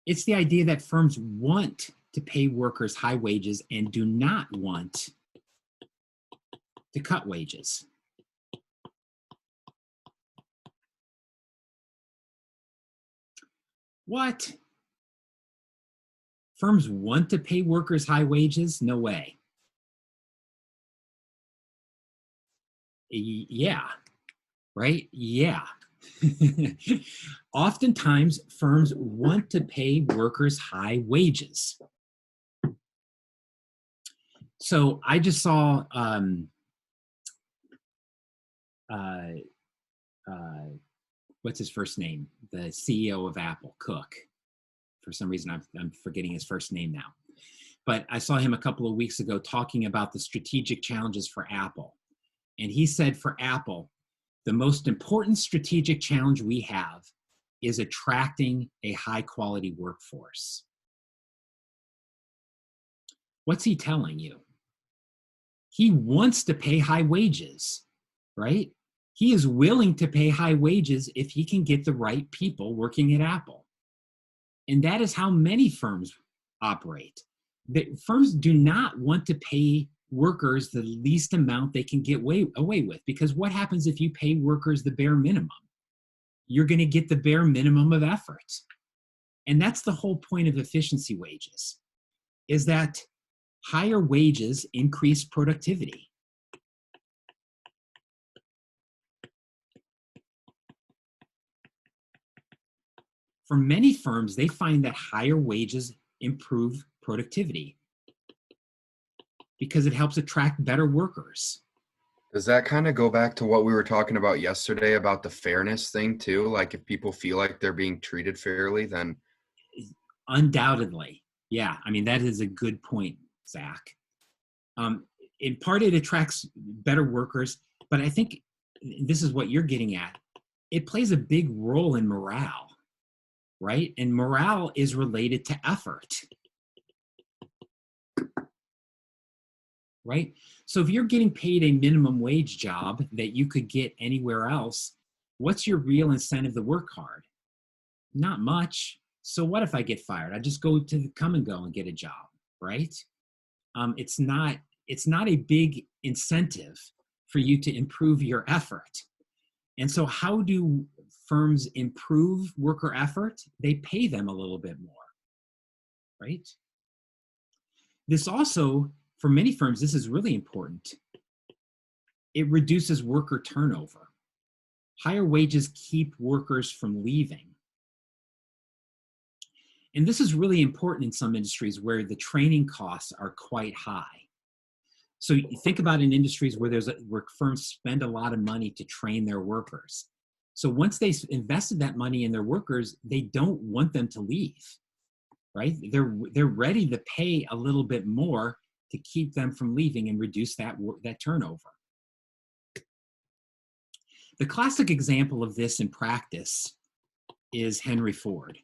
It's the idea that firms want to pay workers high wages and do not want to cut wages. What? Firms want to pay workers high wages? No way. Yeah, right? Yeah. Oftentimes, firms want to pay workers high wages. So I just saw what's his first name? The CEO of Apple, Cook. For some reason, I'm forgetting his first name now. But I saw him a couple of weeks ago talking about the strategic challenges for Apple. And he said for Apple, the most important strategic challenge we have is attracting a high quality workforce. What's he telling you? He wants to pay high wages, right? He is willing to pay high wages if he can get the right people working at Apple. And that is how many firms operate. Firms do not want to pay workers the least amount they can get away with, because what happens if you pay workers the bare minimum? You're going to get the bare minimum of effort. And that's the whole point of efficiency wages, is that higher wages increase productivity. For many firms, they find that higher wages improve productivity because it helps attract better workers. Does that kind of go back to what we were talking about yesterday about the fairness thing too? Like if people feel like they're being treated fairly, then... Undoubtedly. Yeah, I mean, that is a good point, Zach. In part, it attracts better workers, but I think this is what you're getting at. It plays a big role in morale, right? And morale is related to effort, right? So if you're getting paid a minimum wage job that you could get anywhere else, what's your real incentive to work hard? Not much. So what if I get fired? I just go to the Come and Go and get a job, right? It's not a big incentive for you to improve your effort. And so how do firms improve worker effort? They pay them a little bit more, right? This also, for many firms, this is really important. It reduces worker turnover. Higher wages keep workers from leaving. And this is really important in some industries where the training costs are quite high. So you think about in industries where where firms spend a lot of money to train their workers. So once they invested that money in their workers, they don't want them to leave, right? They're ready to pay a little bit more to keep them from leaving and reduce that turnover. The classic example of this in practice is Henry Ford.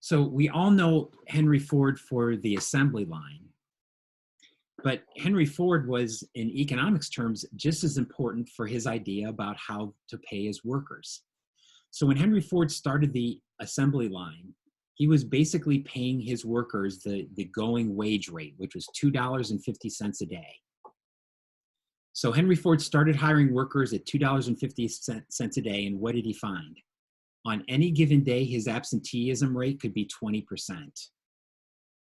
So we all know Henry Ford for the assembly line, but Henry Ford was, in economics terms, just as important for his idea about how to pay his workers. So when Henry Ford started the assembly line, he was basically paying his workers the going wage rate, which was $2.50 a day. So Henry Ford started hiring workers at $2.50 a day, and what did he find? On any given day, his absenteeism rate could be 20%.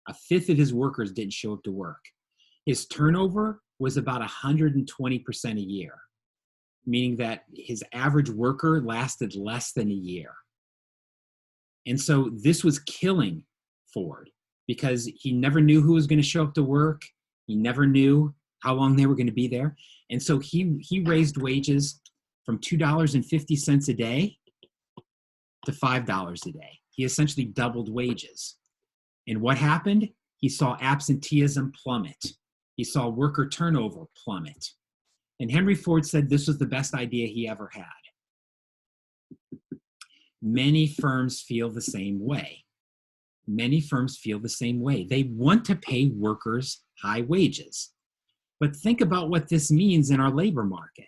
A fifth of his workers didn't show up to work. His turnover was about 120% a year, meaning that his average worker lasted less than a year. And so this was killing Ford because he never knew who was going to show up to work. He never knew how long they were going to be there. And so he raised wages from $2.50 a day to $5 a day. He essentially doubled wages. And what happened? He saw absenteeism plummet. He saw worker turnover plummet. And Henry Ford said this was the best idea he ever had. Many firms feel the same way. Many firms feel the same way. They want to pay workers high wages. But think about what this means in our labor market.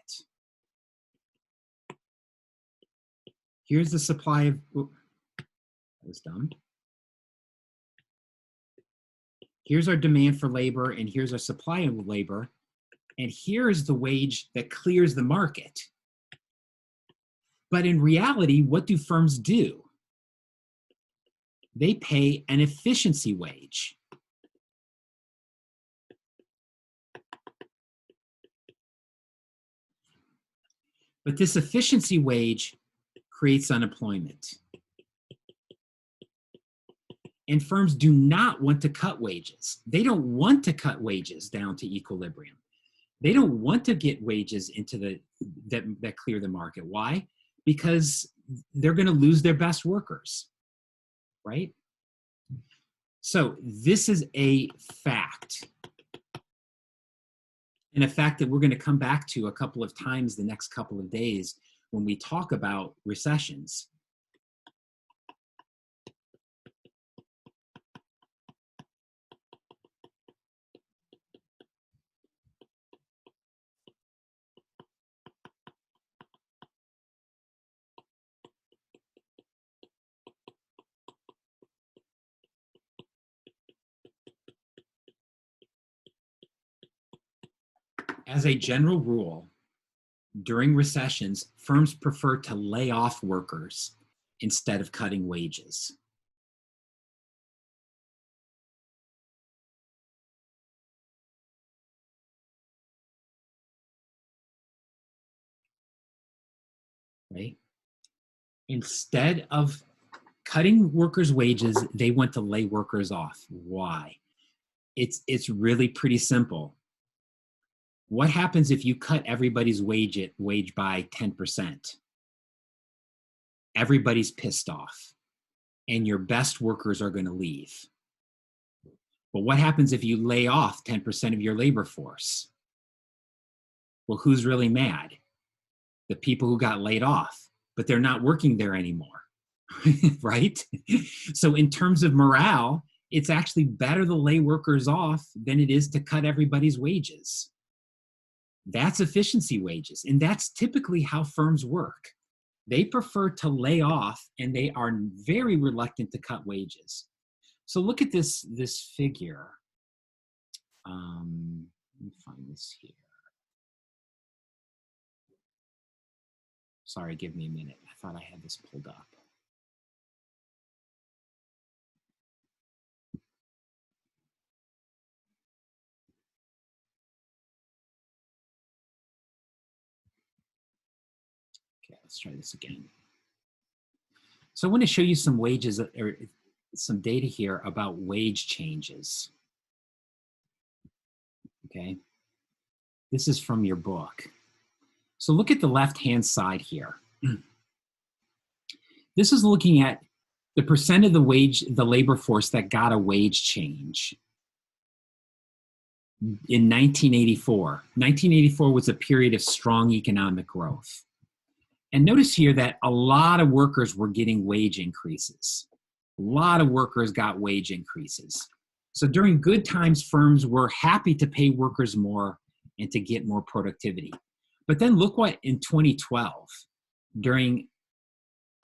Here's the supply of, that was dumb. Here's our demand for labor, and here's our supply of labor. And here's the wage that clears the market. But in reality, what do firms do? They pay an efficiency wage. But this efficiency wage creates unemployment. And firms do not want to cut wages. They don't want to cut wages down to equilibrium. They don't want to get wages into that clear the market. Why? Because they're going to lose their best workers, right? So this is a fact. And a fact that we're going to come back to a couple of times the next couple of days when we talk about recessions. As a general rule, during recessions, firms prefer to lay off workers instead of cutting wages. Right? Instead of cutting workers' wages, they want to lay workers off. Why? It's really pretty simple. What happens if you cut everybody's wage by 10%? Everybody's pissed off, and your best workers are going to leave. But what happens if you lay off 10% of your labor force? Well, who's really mad? The people who got laid off, but they're not working there anymore, right? So in terms of morale, it's actually better to lay workers off than it is to cut everybody's wages. That's efficiency wages, and that's typically how firms work. They prefer to lay off, and they are very reluctant to cut wages. So look at this figure. Let me find this here. Sorry, give me a minute. I thought I had this pulled up. Okay, let's try this again. So I want to show you some wages, or some data here about wage changes. Okay, this is from your book. So look at the left-hand side here. This is looking at the percent of the labor force that got a wage change in 1984. 1984 was a period of strong economic growth. And notice here that a lot of workers were getting wage increases. A lot of workers got wage increases. So during good times, firms were happy to pay workers more and to get more productivity. But then look what in 2012, during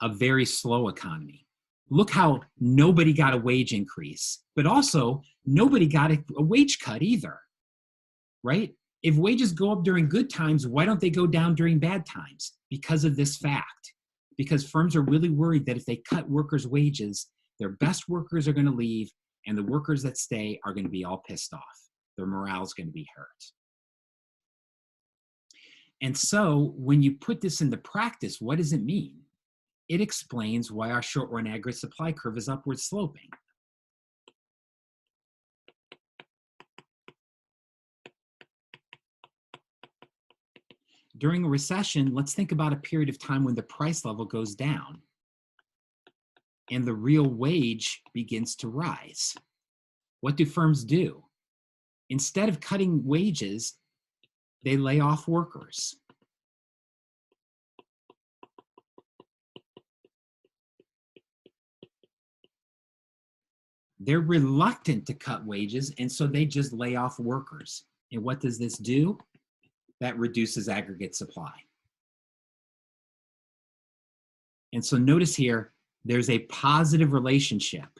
a very slow economy, look how nobody got a wage increase, but also nobody got a wage cut either, right? If wages go up during good times, why don't they go down during bad times? Because of this fact. Because firms are really worried that if they cut workers' wages, their best workers are going to leave, and the workers that stay are going to be all pissed off. Their morale is going to be hurt. And so when you put this into practice, what does it mean? It explains why our short-run aggregate supply curve is upward sloping. During a recession, let's think about a period of time when the price level goes down and the real wage begins to rise. What do firms do? Instead of cutting wages, they lay off workers. They're reluctant to cut wages, and so they just lay off workers. And what does this do? That reduces aggregate supply. And so notice here, there's a positive relationship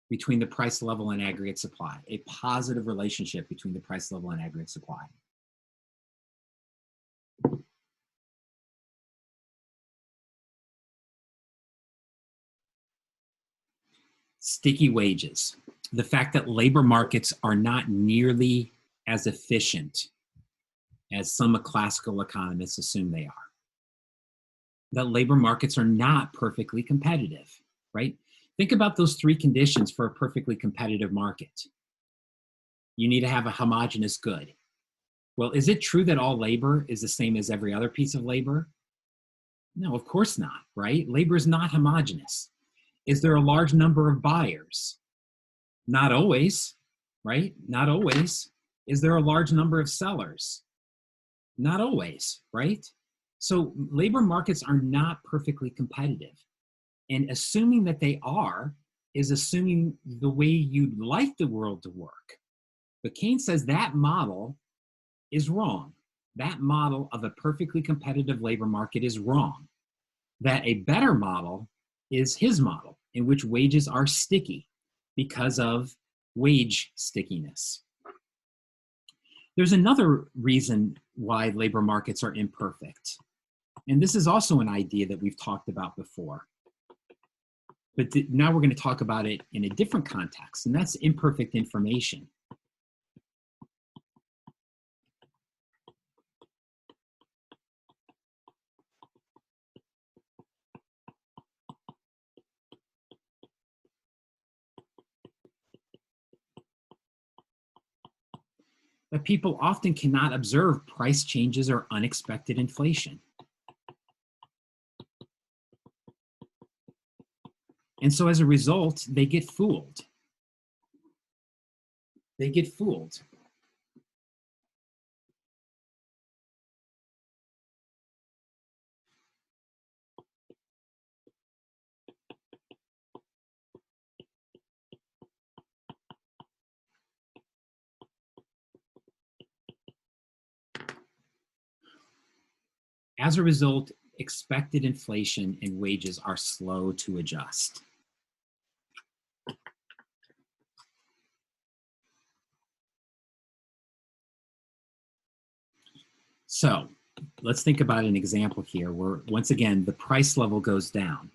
between the price level and aggregate supply, a positive relationship between the price level and aggregate supply. Sticky wages. The fact that labor markets are not nearly as efficient as some classical economists assume they are. That labor markets are not perfectly competitive, right? Think about those three conditions for a perfectly competitive market. You need to have a homogeneous good. Well, is it true that all labor is the same as every other piece of labor? No, of course not, right? Labor is not homogeneous. Is there a large number of buyers? Not always, right? Not always. Is there a large number of sellers? Not always, right? So labor markets are not perfectly competitive. And assuming that they are is assuming the way you'd like the world to work. But Keynes says that model is wrong. That model of a perfectly competitive labor market is wrong. That a better model is his model, in which wages are sticky because of wage stickiness. There's another reason why labor markets are imperfect. And this is also an idea that we've talked about before. But now we're going to talk about it in a different context, and that's imperfect information. That people often cannot observe price changes or unexpected inflation. And so as a result, they get fooled. They get fooled. As a result, expected inflation and wages are slow to adjust. So let's think about an example here where, once again, the price level goes down.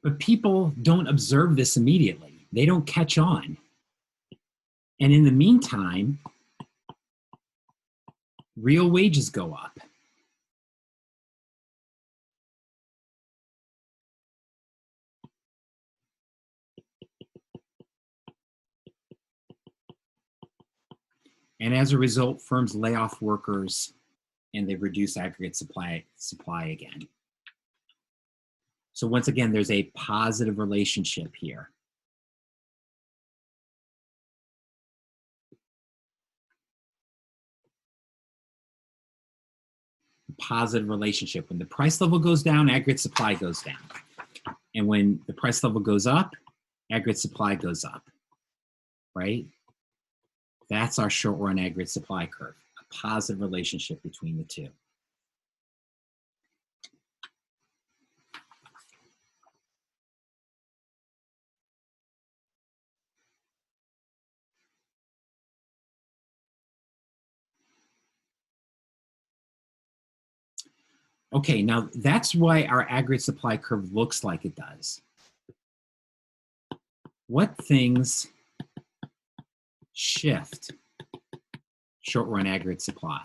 But people don't observe this immediately. They don't catch on. And in the meantime, real wages go up. And as a result, firms lay off workers and they reduce aggregate supply again. So once again, there's a positive relationship here. Positive relationship. When the price level goes down, aggregate supply goes down. And when the price level goes up, aggregate supply goes up, right? That's our short run aggregate supply curve, a positive relationship between the two. Okay, now that's why our aggregate supply curve looks like it does. What things shift short run aggregate supply?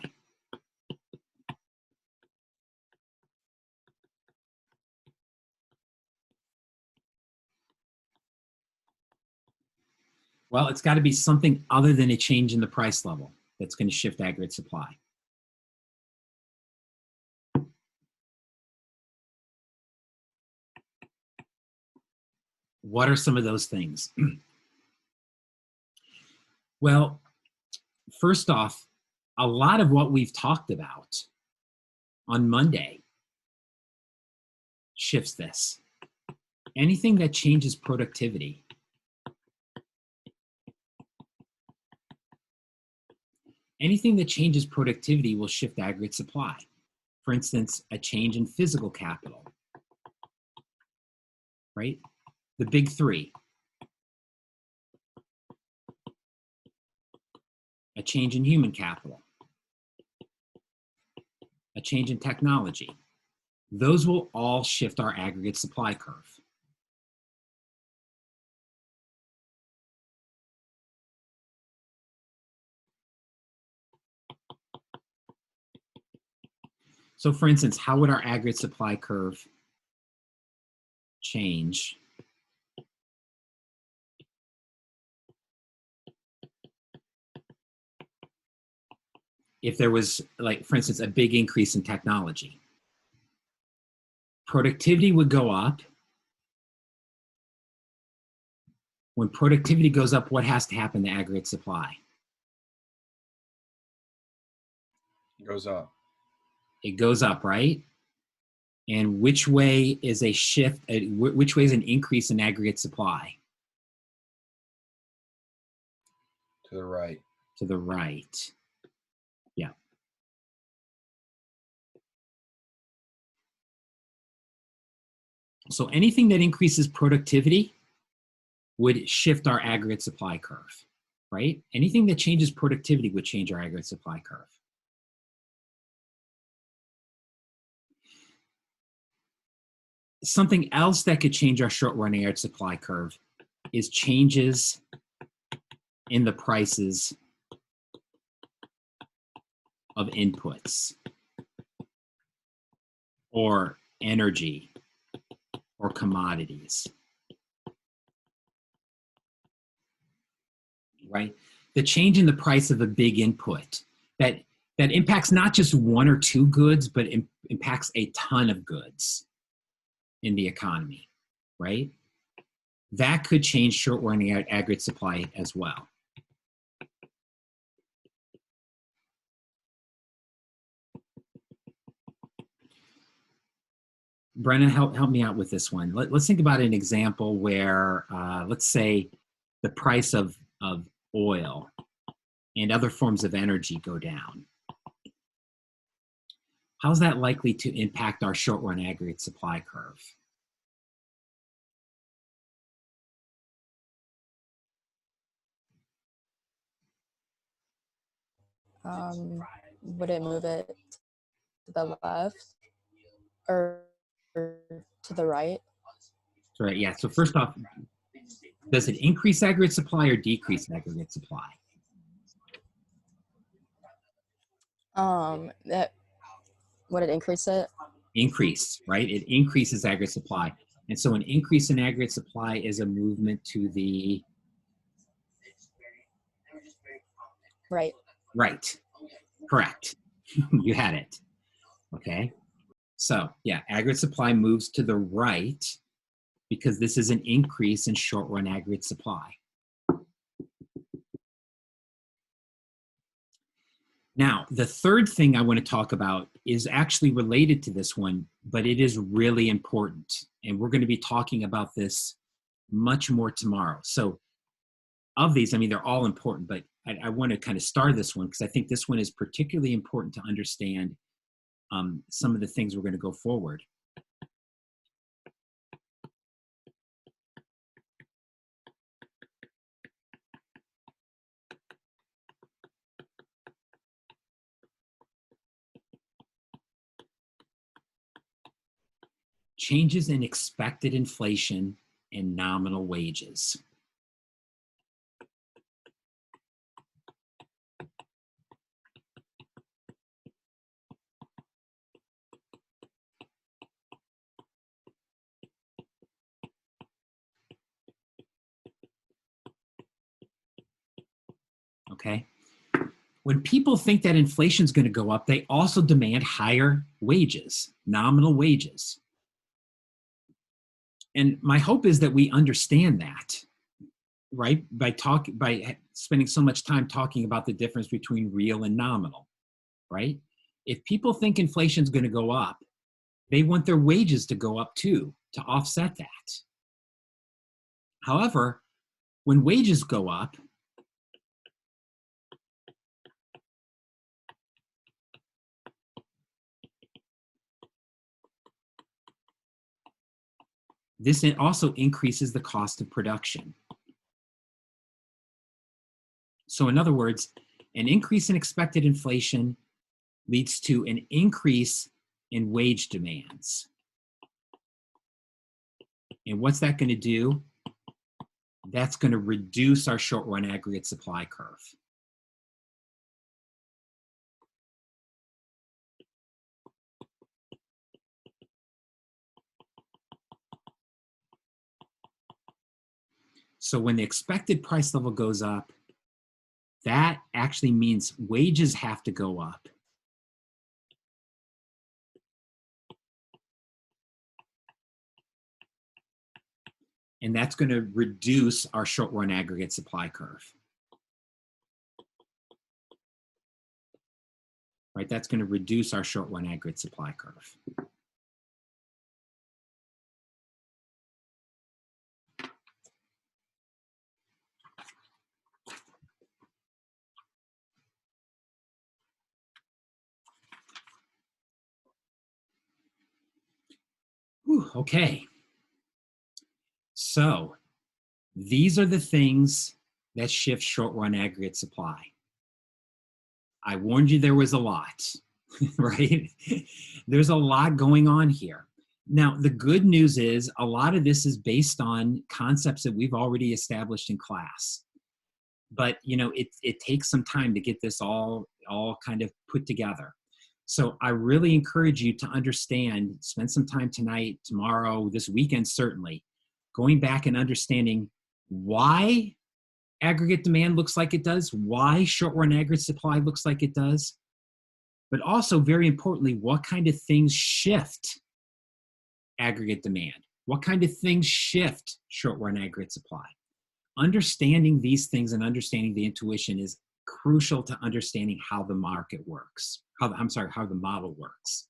Well, it's got to be something other than a change in the price level that's going to shift aggregate supply. What are some of those things? Well, first off, a lot of what we've talked about on Monday shifts this. Anything that changes productivity. Anything that changes productivity will shift aggregate supply. For instance, a change in physical capital, right? The big three. A change in human capital. A change in technology. Those will all shift our aggregate supply curve. So for instance, how would our aggregate supply curve change if there was, like, for instance, a big increase in technology? Productivity would go up. When productivity goes up, what has to happen to aggregate supply? Goes up. It goes up, right? And which way is a shift, which way is an increase in aggregate supply? To the right. To the right. Yeah. So anything that increases productivity would shift our aggregate supply curve, right? Anything that changes productivity would change our aggregate supply curve. Something else that could change our short-run aggregate supply curve is changes in the prices of inputs or energy or commodities, right? The change in the price of a big input that impacts not just one or two goods, but impacts a ton of goods in the economy, right? That could change short-run aggregate supply as well. Brennan, help me out with this one. Let's think about an example where, let's say, the price of oil and other forms of energy go down. How's that likely to impact our short-run aggregate supply curve? Would it move it to the left or to the right? Right, yeah. So first off, does it increase aggregate supply or decrease aggregate supply? That would it increase it? Increase, right? It increases aggregate supply. And so an increase in aggregate supply is a movement to the Right. right. Correct. You had it. Okay. So yeah, aggregate supply moves to the right because this is an increase in short-run aggregate supply. Now, the third thing I want to talk about is actually related to this one, but it is really important. And we're going to be talking about this much more tomorrow. So of these, I mean, they're all important, but I want to kind of star this one because I think this one is particularly important to understand some of the things we're going to go forward. changes in expected inflation and nominal wages. Okay. When people think that inflation is going to go up, they also demand higher wages, nominal wages. And my hope is that we understand that, right? By spending so much time talking about the difference between real and nominal, right? If people think inflation is going to go up, they want their wages to go up too, to offset that. However, when wages go up, this also increases the cost of production. So in other words, an increase in expected inflation leads to an increase in wage demands. And what's that going to do? That's going to reduce our short-run aggregate supply curve. So when the expected price level goes up, that actually means wages have to go up. And that's going to reduce our short-run aggregate supply curve. Right, that's going to reduce our short-run aggregate supply curve. Whew, okay. So these are the things that shift short-run aggregate supply. I warned you there was a lot, right? There's a lot going on here. Now, the good news is a lot of this is based on concepts that we've already established in class. But, you know, it takes some time to get this all kind of put together. So I really encourage you to understand, spend some time tonight, tomorrow, this weekend, certainly, going back and understanding why aggregate demand looks like it does, why short-run aggregate supply looks like it does, but also, very importantly, what kind of things shift aggregate demand? What kind of things shift short-run aggregate supply? Understanding these things and understanding the intuition is crucial to understanding how the market works, how the model works.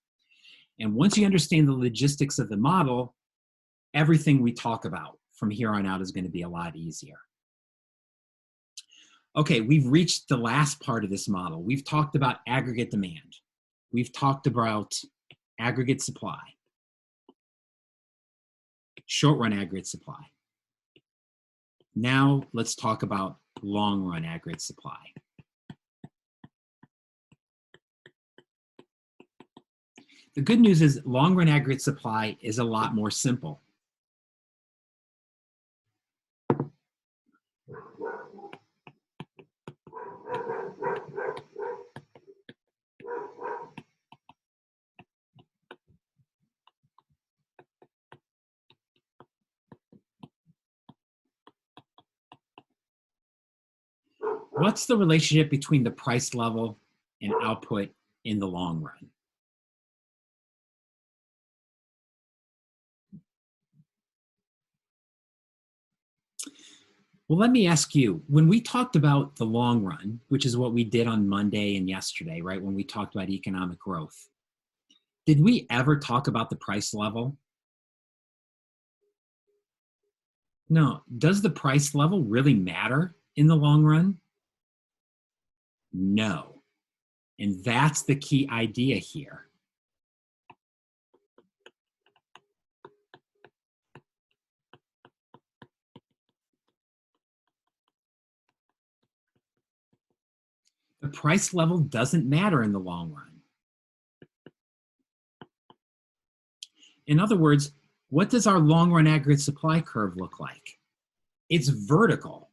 And once you understand the logistics of the model, everything we talk about from here on out is going to be a lot easier. Okay, we've reached the last part of this model. We've talked about aggregate demand. We've talked about aggregate supply, short-run aggregate supply. Now let's talk about long-run aggregate supply. The good news is long-run aggregate supply is a lot more simple. What's the relationship between the price level and output in the long run? Well, let me ask you, when we talked about the long run, which is what we did on Monday and yesterday, right, when we talked about economic growth, did we ever talk about the price level? No. Does the price level really matter in the long run? No. And that's the key idea here. The price level doesn't matter in the long run. In other words, What does our long run aggregate supply curve look like? It's vertical,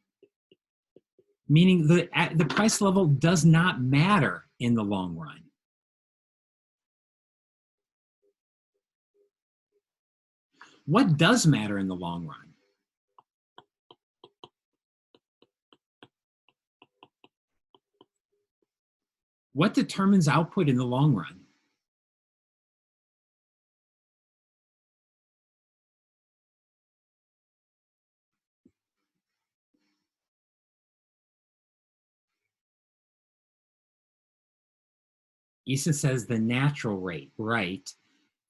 meaning the price level does not matter in the long run. What does matter in the long run? What determines output in the long run? Issa says the natural rate, right?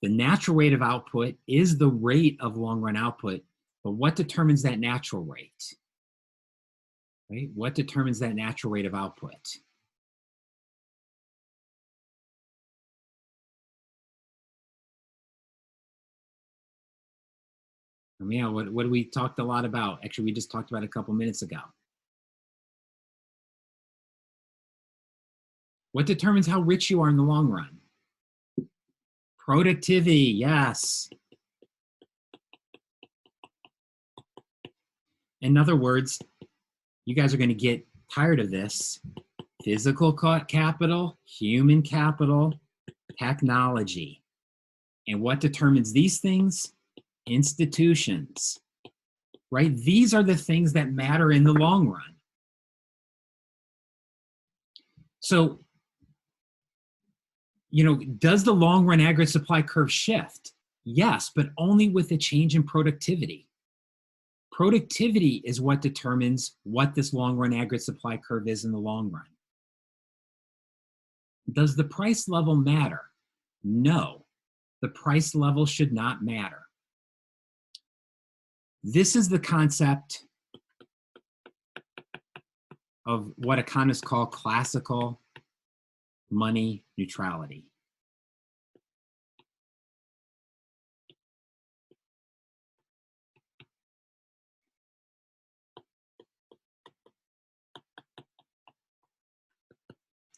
The natural rate of output is the rate of long run output, but what determines that natural rate? Right? What determines that natural rate of output? Yeah, what we talked a lot about? Actually, we just talked about a couple minutes ago. What determines how rich you are in the long run? Productivity, yes. In other words, you guys are going to get tired of this. Physical capital, human capital, technology. And what determines these things? Institutions, right? These are the things that matter in the long run. So, you know, does the long run aggregate supply curve shift? Yes, but only with a change in productivity. Productivity is what determines what this long run aggregate supply curve is in the long run. Does the price level matter? No, the price level should not matter. This is the concept of what economists call classical money neutrality.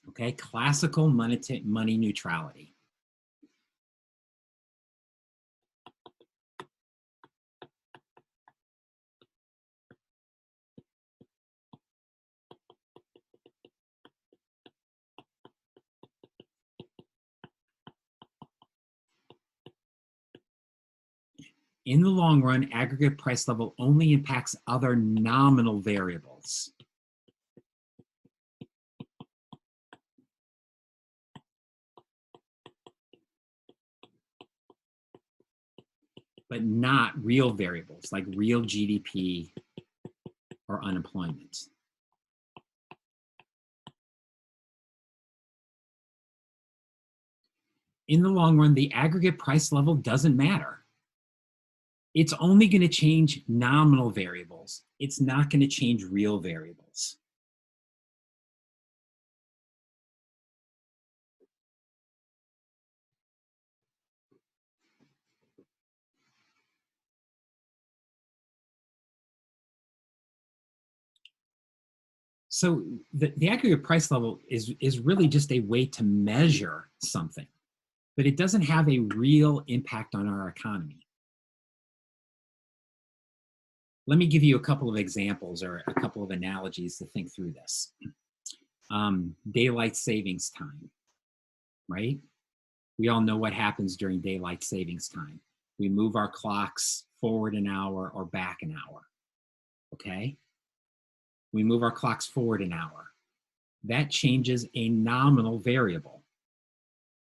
Okay, classical money neutrality. In the long run, aggregate price level only impacts other nominal variables. But not real variables like real GDP or unemployment. In the long run, the aggregate price level doesn't matter. It's only going to change nominal variables. It's not going to change real variables. So the aggregate price level is really just a way to measure something, but it doesn't have a real impact on our economy. Let me give you a couple of examples or a couple of analogies to think through this. Daylight savings time, right? We all know what happens during daylight savings time. We move our clocks forward an hour or back an hour, okay? We move our clocks forward an hour. That changes a nominal variable,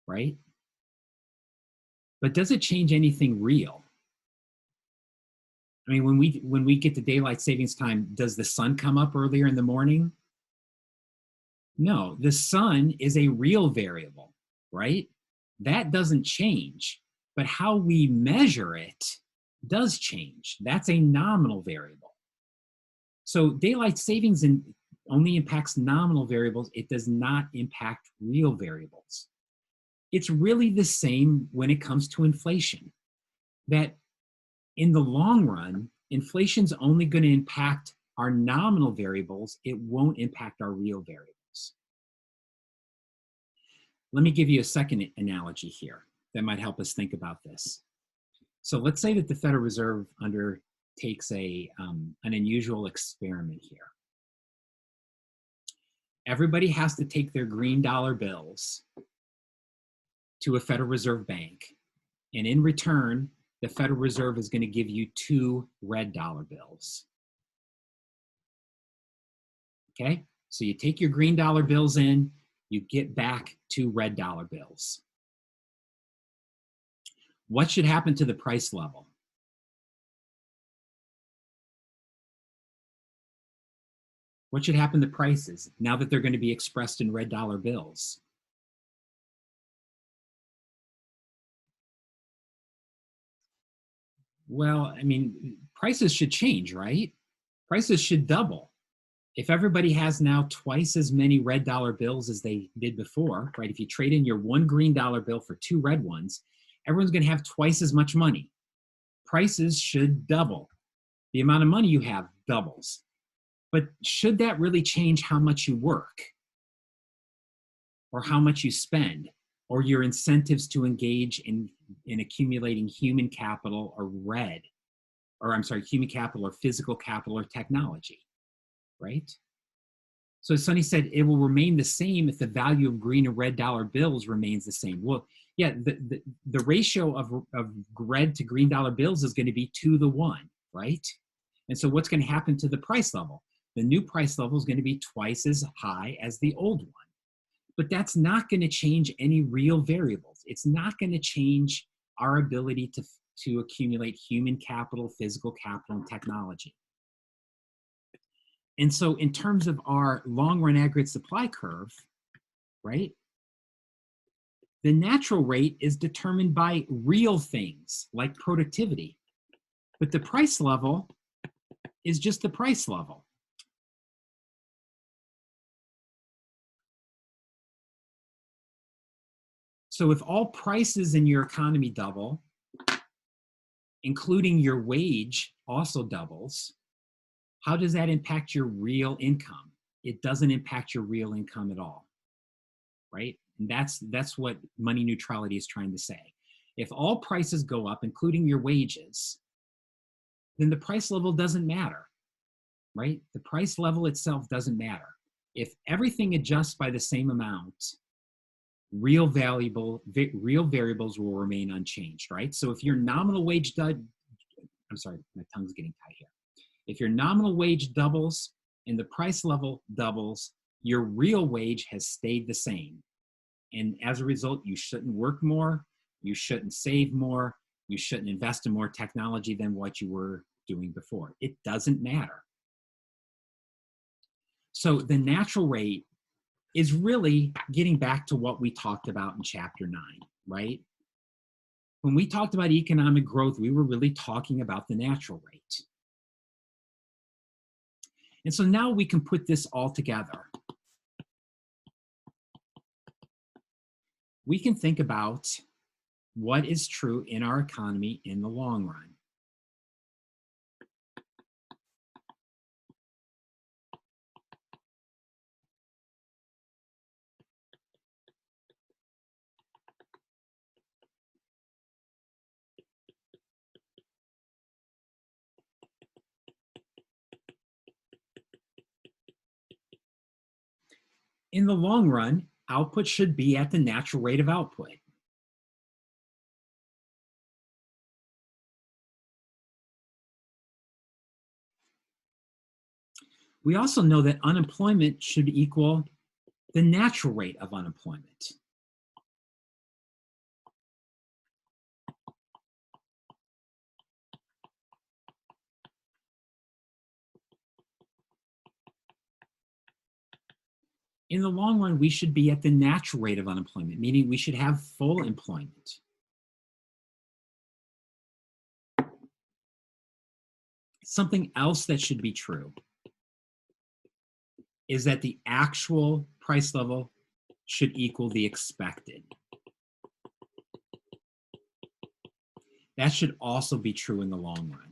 right? But does it change anything real? I mean, when we get to daylight savings time, does the sun come up earlier in the morning? No, the sun is a real variable, right? That doesn't change, but how we measure it does change. That's a nominal variable. So daylight savings only impacts nominal variables. It does not impact real variables. It's really the same when it comes to inflation, that in the long run, inflation's only going to impact our nominal variables. It won't impact our real variables. Let me give you a second analogy here that might help us think about this. So let's say that the Federal Reserve undertakes an unusual experiment here. Everybody has to take their green dollar bills to a Federal Reserve bank. And in return, the Federal Reserve is going to give you 2 red dollar bills. Okay? So you take your green dollar bills in, you get back 2 red dollar bills. What should happen to the price level? What should happen to prices now that they're going to be expressed in red dollar bills? Well, I mean, prices should change, right? Prices should double. If everybody has now twice as many red dollar bills as they did before, right? If you trade in your 1 green dollar bill for 2 red ones, everyone's going to have twice as much money. Prices should double. The amount of money you have doubles. But should that really change how much you work or how much you spend or your incentives to engage in accumulating human capital or human capital or physical capital or technology, right? So Sonny said it will remain the same if the value of green and red dollar bills remains the same. Well, yeah, the ratio of red to green dollar bills is going to be 2-to-1, right? And so what's going to happen to the price level? The new price level is going to be twice as high as the old one. But that's not going to change any real variables. It's not going to change our ability to accumulate human capital, physical capital, and technology. And so in terms of our long-run aggregate supply curve, right, the natural rate is determined by real things like productivity. But the price level is just the price level. So if all prices in your economy double, including your wage also doubles, how does that impact your real income? It doesn't impact your real income at all, right? And that's what money neutrality is trying to say. If all prices go up, including your wages, then the price level doesn't matter, right? The price level itself doesn't matter. If everything adjusts by the same amount, real variables will remain unchanged, right? So if your nominal wage I'm sorry, my tongue's getting tight here. If your nominal wage doubles and the price level doubles, your real wage has stayed the same. And as a result, you shouldn't work more, you shouldn't save more, you shouldn't invest in more technology than what you were doing before. It doesn't matter. So the natural rate is really getting back to what we talked about in chapter 9, right? When we talked about economic growth, we were really talking about the natural rate. And so now we can put this all together. We can think about what is true in our economy in the long run. In the long run, output should be at the natural rate of output. We also know that unemployment should equal the natural rate of unemployment. In the long run, we should be at the natural rate of unemployment, meaning we should have full employment. Something else that should be true is that the actual price level should equal the expected. That should also be true in the long run.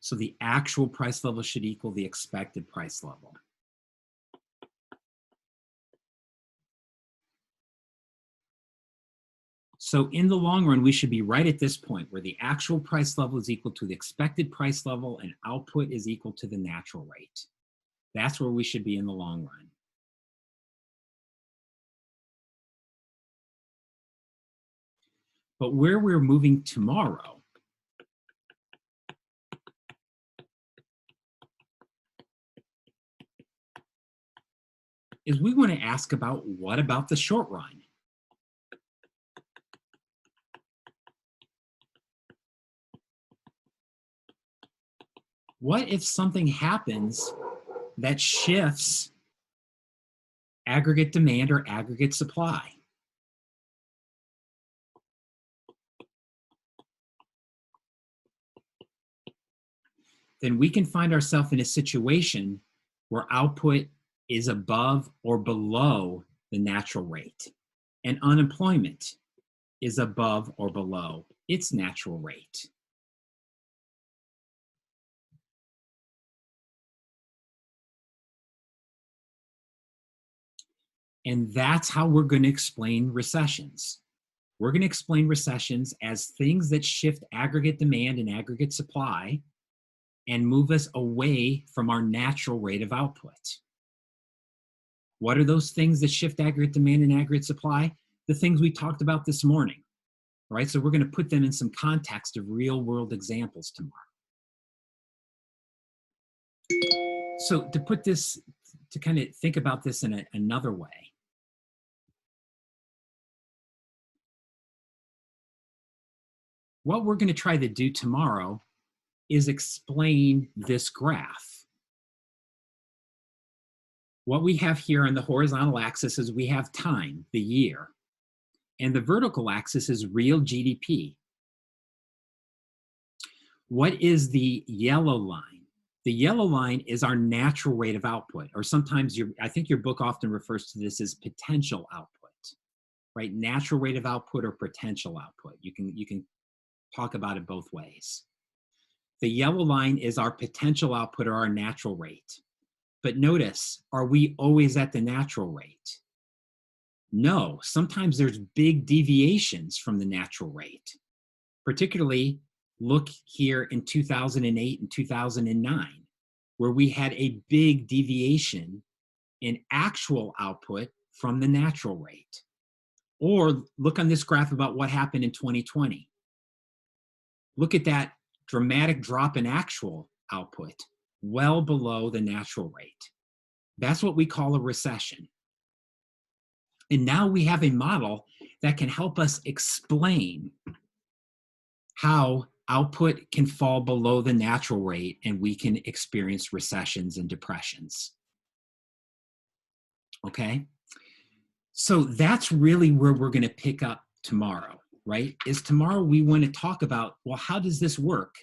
So the actual price level should equal the expected price level. So in the long run, we should be right at this point where the actual price level is equal to the expected price level and output is equal to the natural rate. That's where we should be in the long run. But where we're moving tomorrow is we want to ask about, what about the short run? What if something happens that shifts aggregate demand or aggregate supply? Then we can find ourselves in a situation where output is above or below the natural rate, and unemployment is above or below its natural rate. And that's how we're going to explain recessions. We're going to explain recessions as things that shift aggregate demand and aggregate supply and move us away from our natural rate of output. What are those things that shift aggregate demand and aggregate supply? The things we talked about this morning, right? So we're going to put them in some context of real world examples tomorrow. So to put this, to kind of think about this in another way, what we're going to try to do tomorrow is explain this graph. What we have here on the horizontal axis is we have time, the year, and the vertical axis is real GDP. What is the yellow line? The yellow line is our natural rate of output, or sometimes I think your book often refers to this as potential output, right? Natural rate of output or potential output. You can talk about it both ways. The yellow line is our potential output or our natural rate. But notice, are we always at the natural rate? No, sometimes there's big deviations from the natural rate. Particularly, look here in 2008 and 2009, where we had a big deviation in actual output from the natural rate. Or look on this graph about what happened in 2020. Look at that dramatic drop in actual output, well below the natural rate. That's what we call a recession. And now we have a model that can help us explain how output can fall below the natural rate and we can experience recessions and depressions. Okay? So that's really where we're going to pick up tomorrow, right? Is tomorrow we want to talk about, well, how does this work?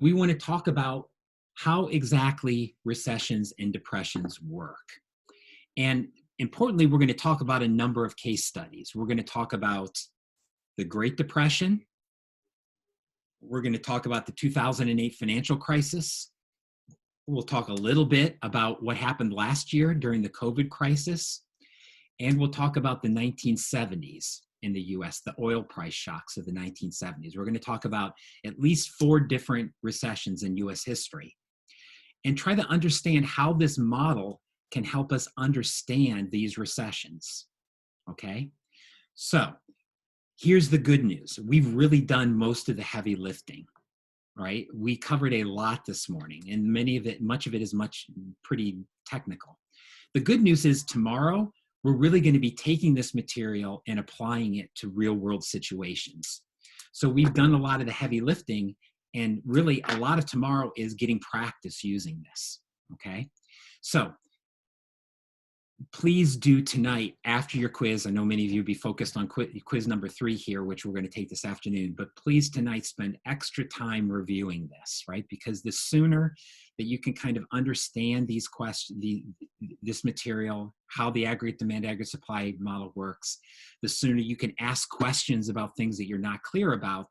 We want to talk about how exactly recessions and depressions work. And importantly, we're going to talk about a number of case studies. We're going to talk about the Great Depression. We're going to talk about the 2008 financial crisis. We'll talk a little bit about what happened last year during the COVID crisis. And we'll talk about the 1970s in the US, the oil price shocks of the 1970s. We're going to talk about at least 4 different recessions in US history and try to understand how this model can help us understand these recessions, okay? So here's the good news. We've really done most of the heavy lifting, right? We covered a lot this morning, and much of it is pretty technical. The good news is tomorrow, we're really going to be taking this material and applying it to real world situations. So we've done a lot of the heavy lifting, and really a lot of tomorrow is getting practice using this, okay? So please do tonight after your quiz. I know many of you will be focused on quiz number 3 here, which we're going to take this afternoon, but please tonight spend extra time reviewing this, right? Because the sooner that you can kind of understand these questions, this material, how the aggregate demand, aggregate supply model works, the sooner you can ask questions about things that you're not clear about,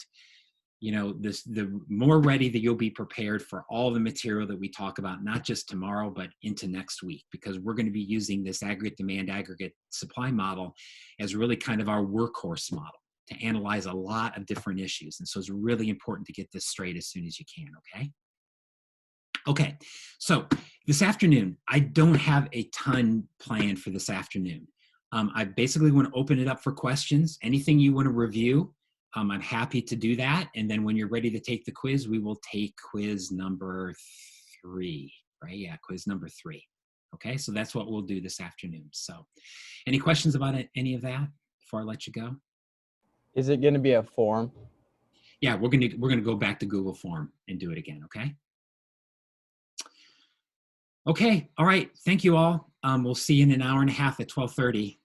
you know, the more ready that you'll be prepared for all the material that we talk about, not just tomorrow, but into next week, because we're going to be using this aggregate demand, aggregate supply model as really kind of our workhorse model to analyze a lot of different issues. And so it's really important to get this straight as soon as you can, okay? Okay, so this afternoon, I don't have a ton planned for this afternoon. I basically want to open it up for questions. Anything you want to review, I'm happy to do that. And then when you're ready to take the quiz, we will take quiz number 3, right? Yeah, quiz number 3. Okay, so that's what we'll do this afternoon. So any questions about any of that before I let you go? Is it going to be a form? Yeah, we're gonna go back to Google Form and do it again, okay? Okay, all right, thank you all. We'll see you in an hour and a half at 12:30.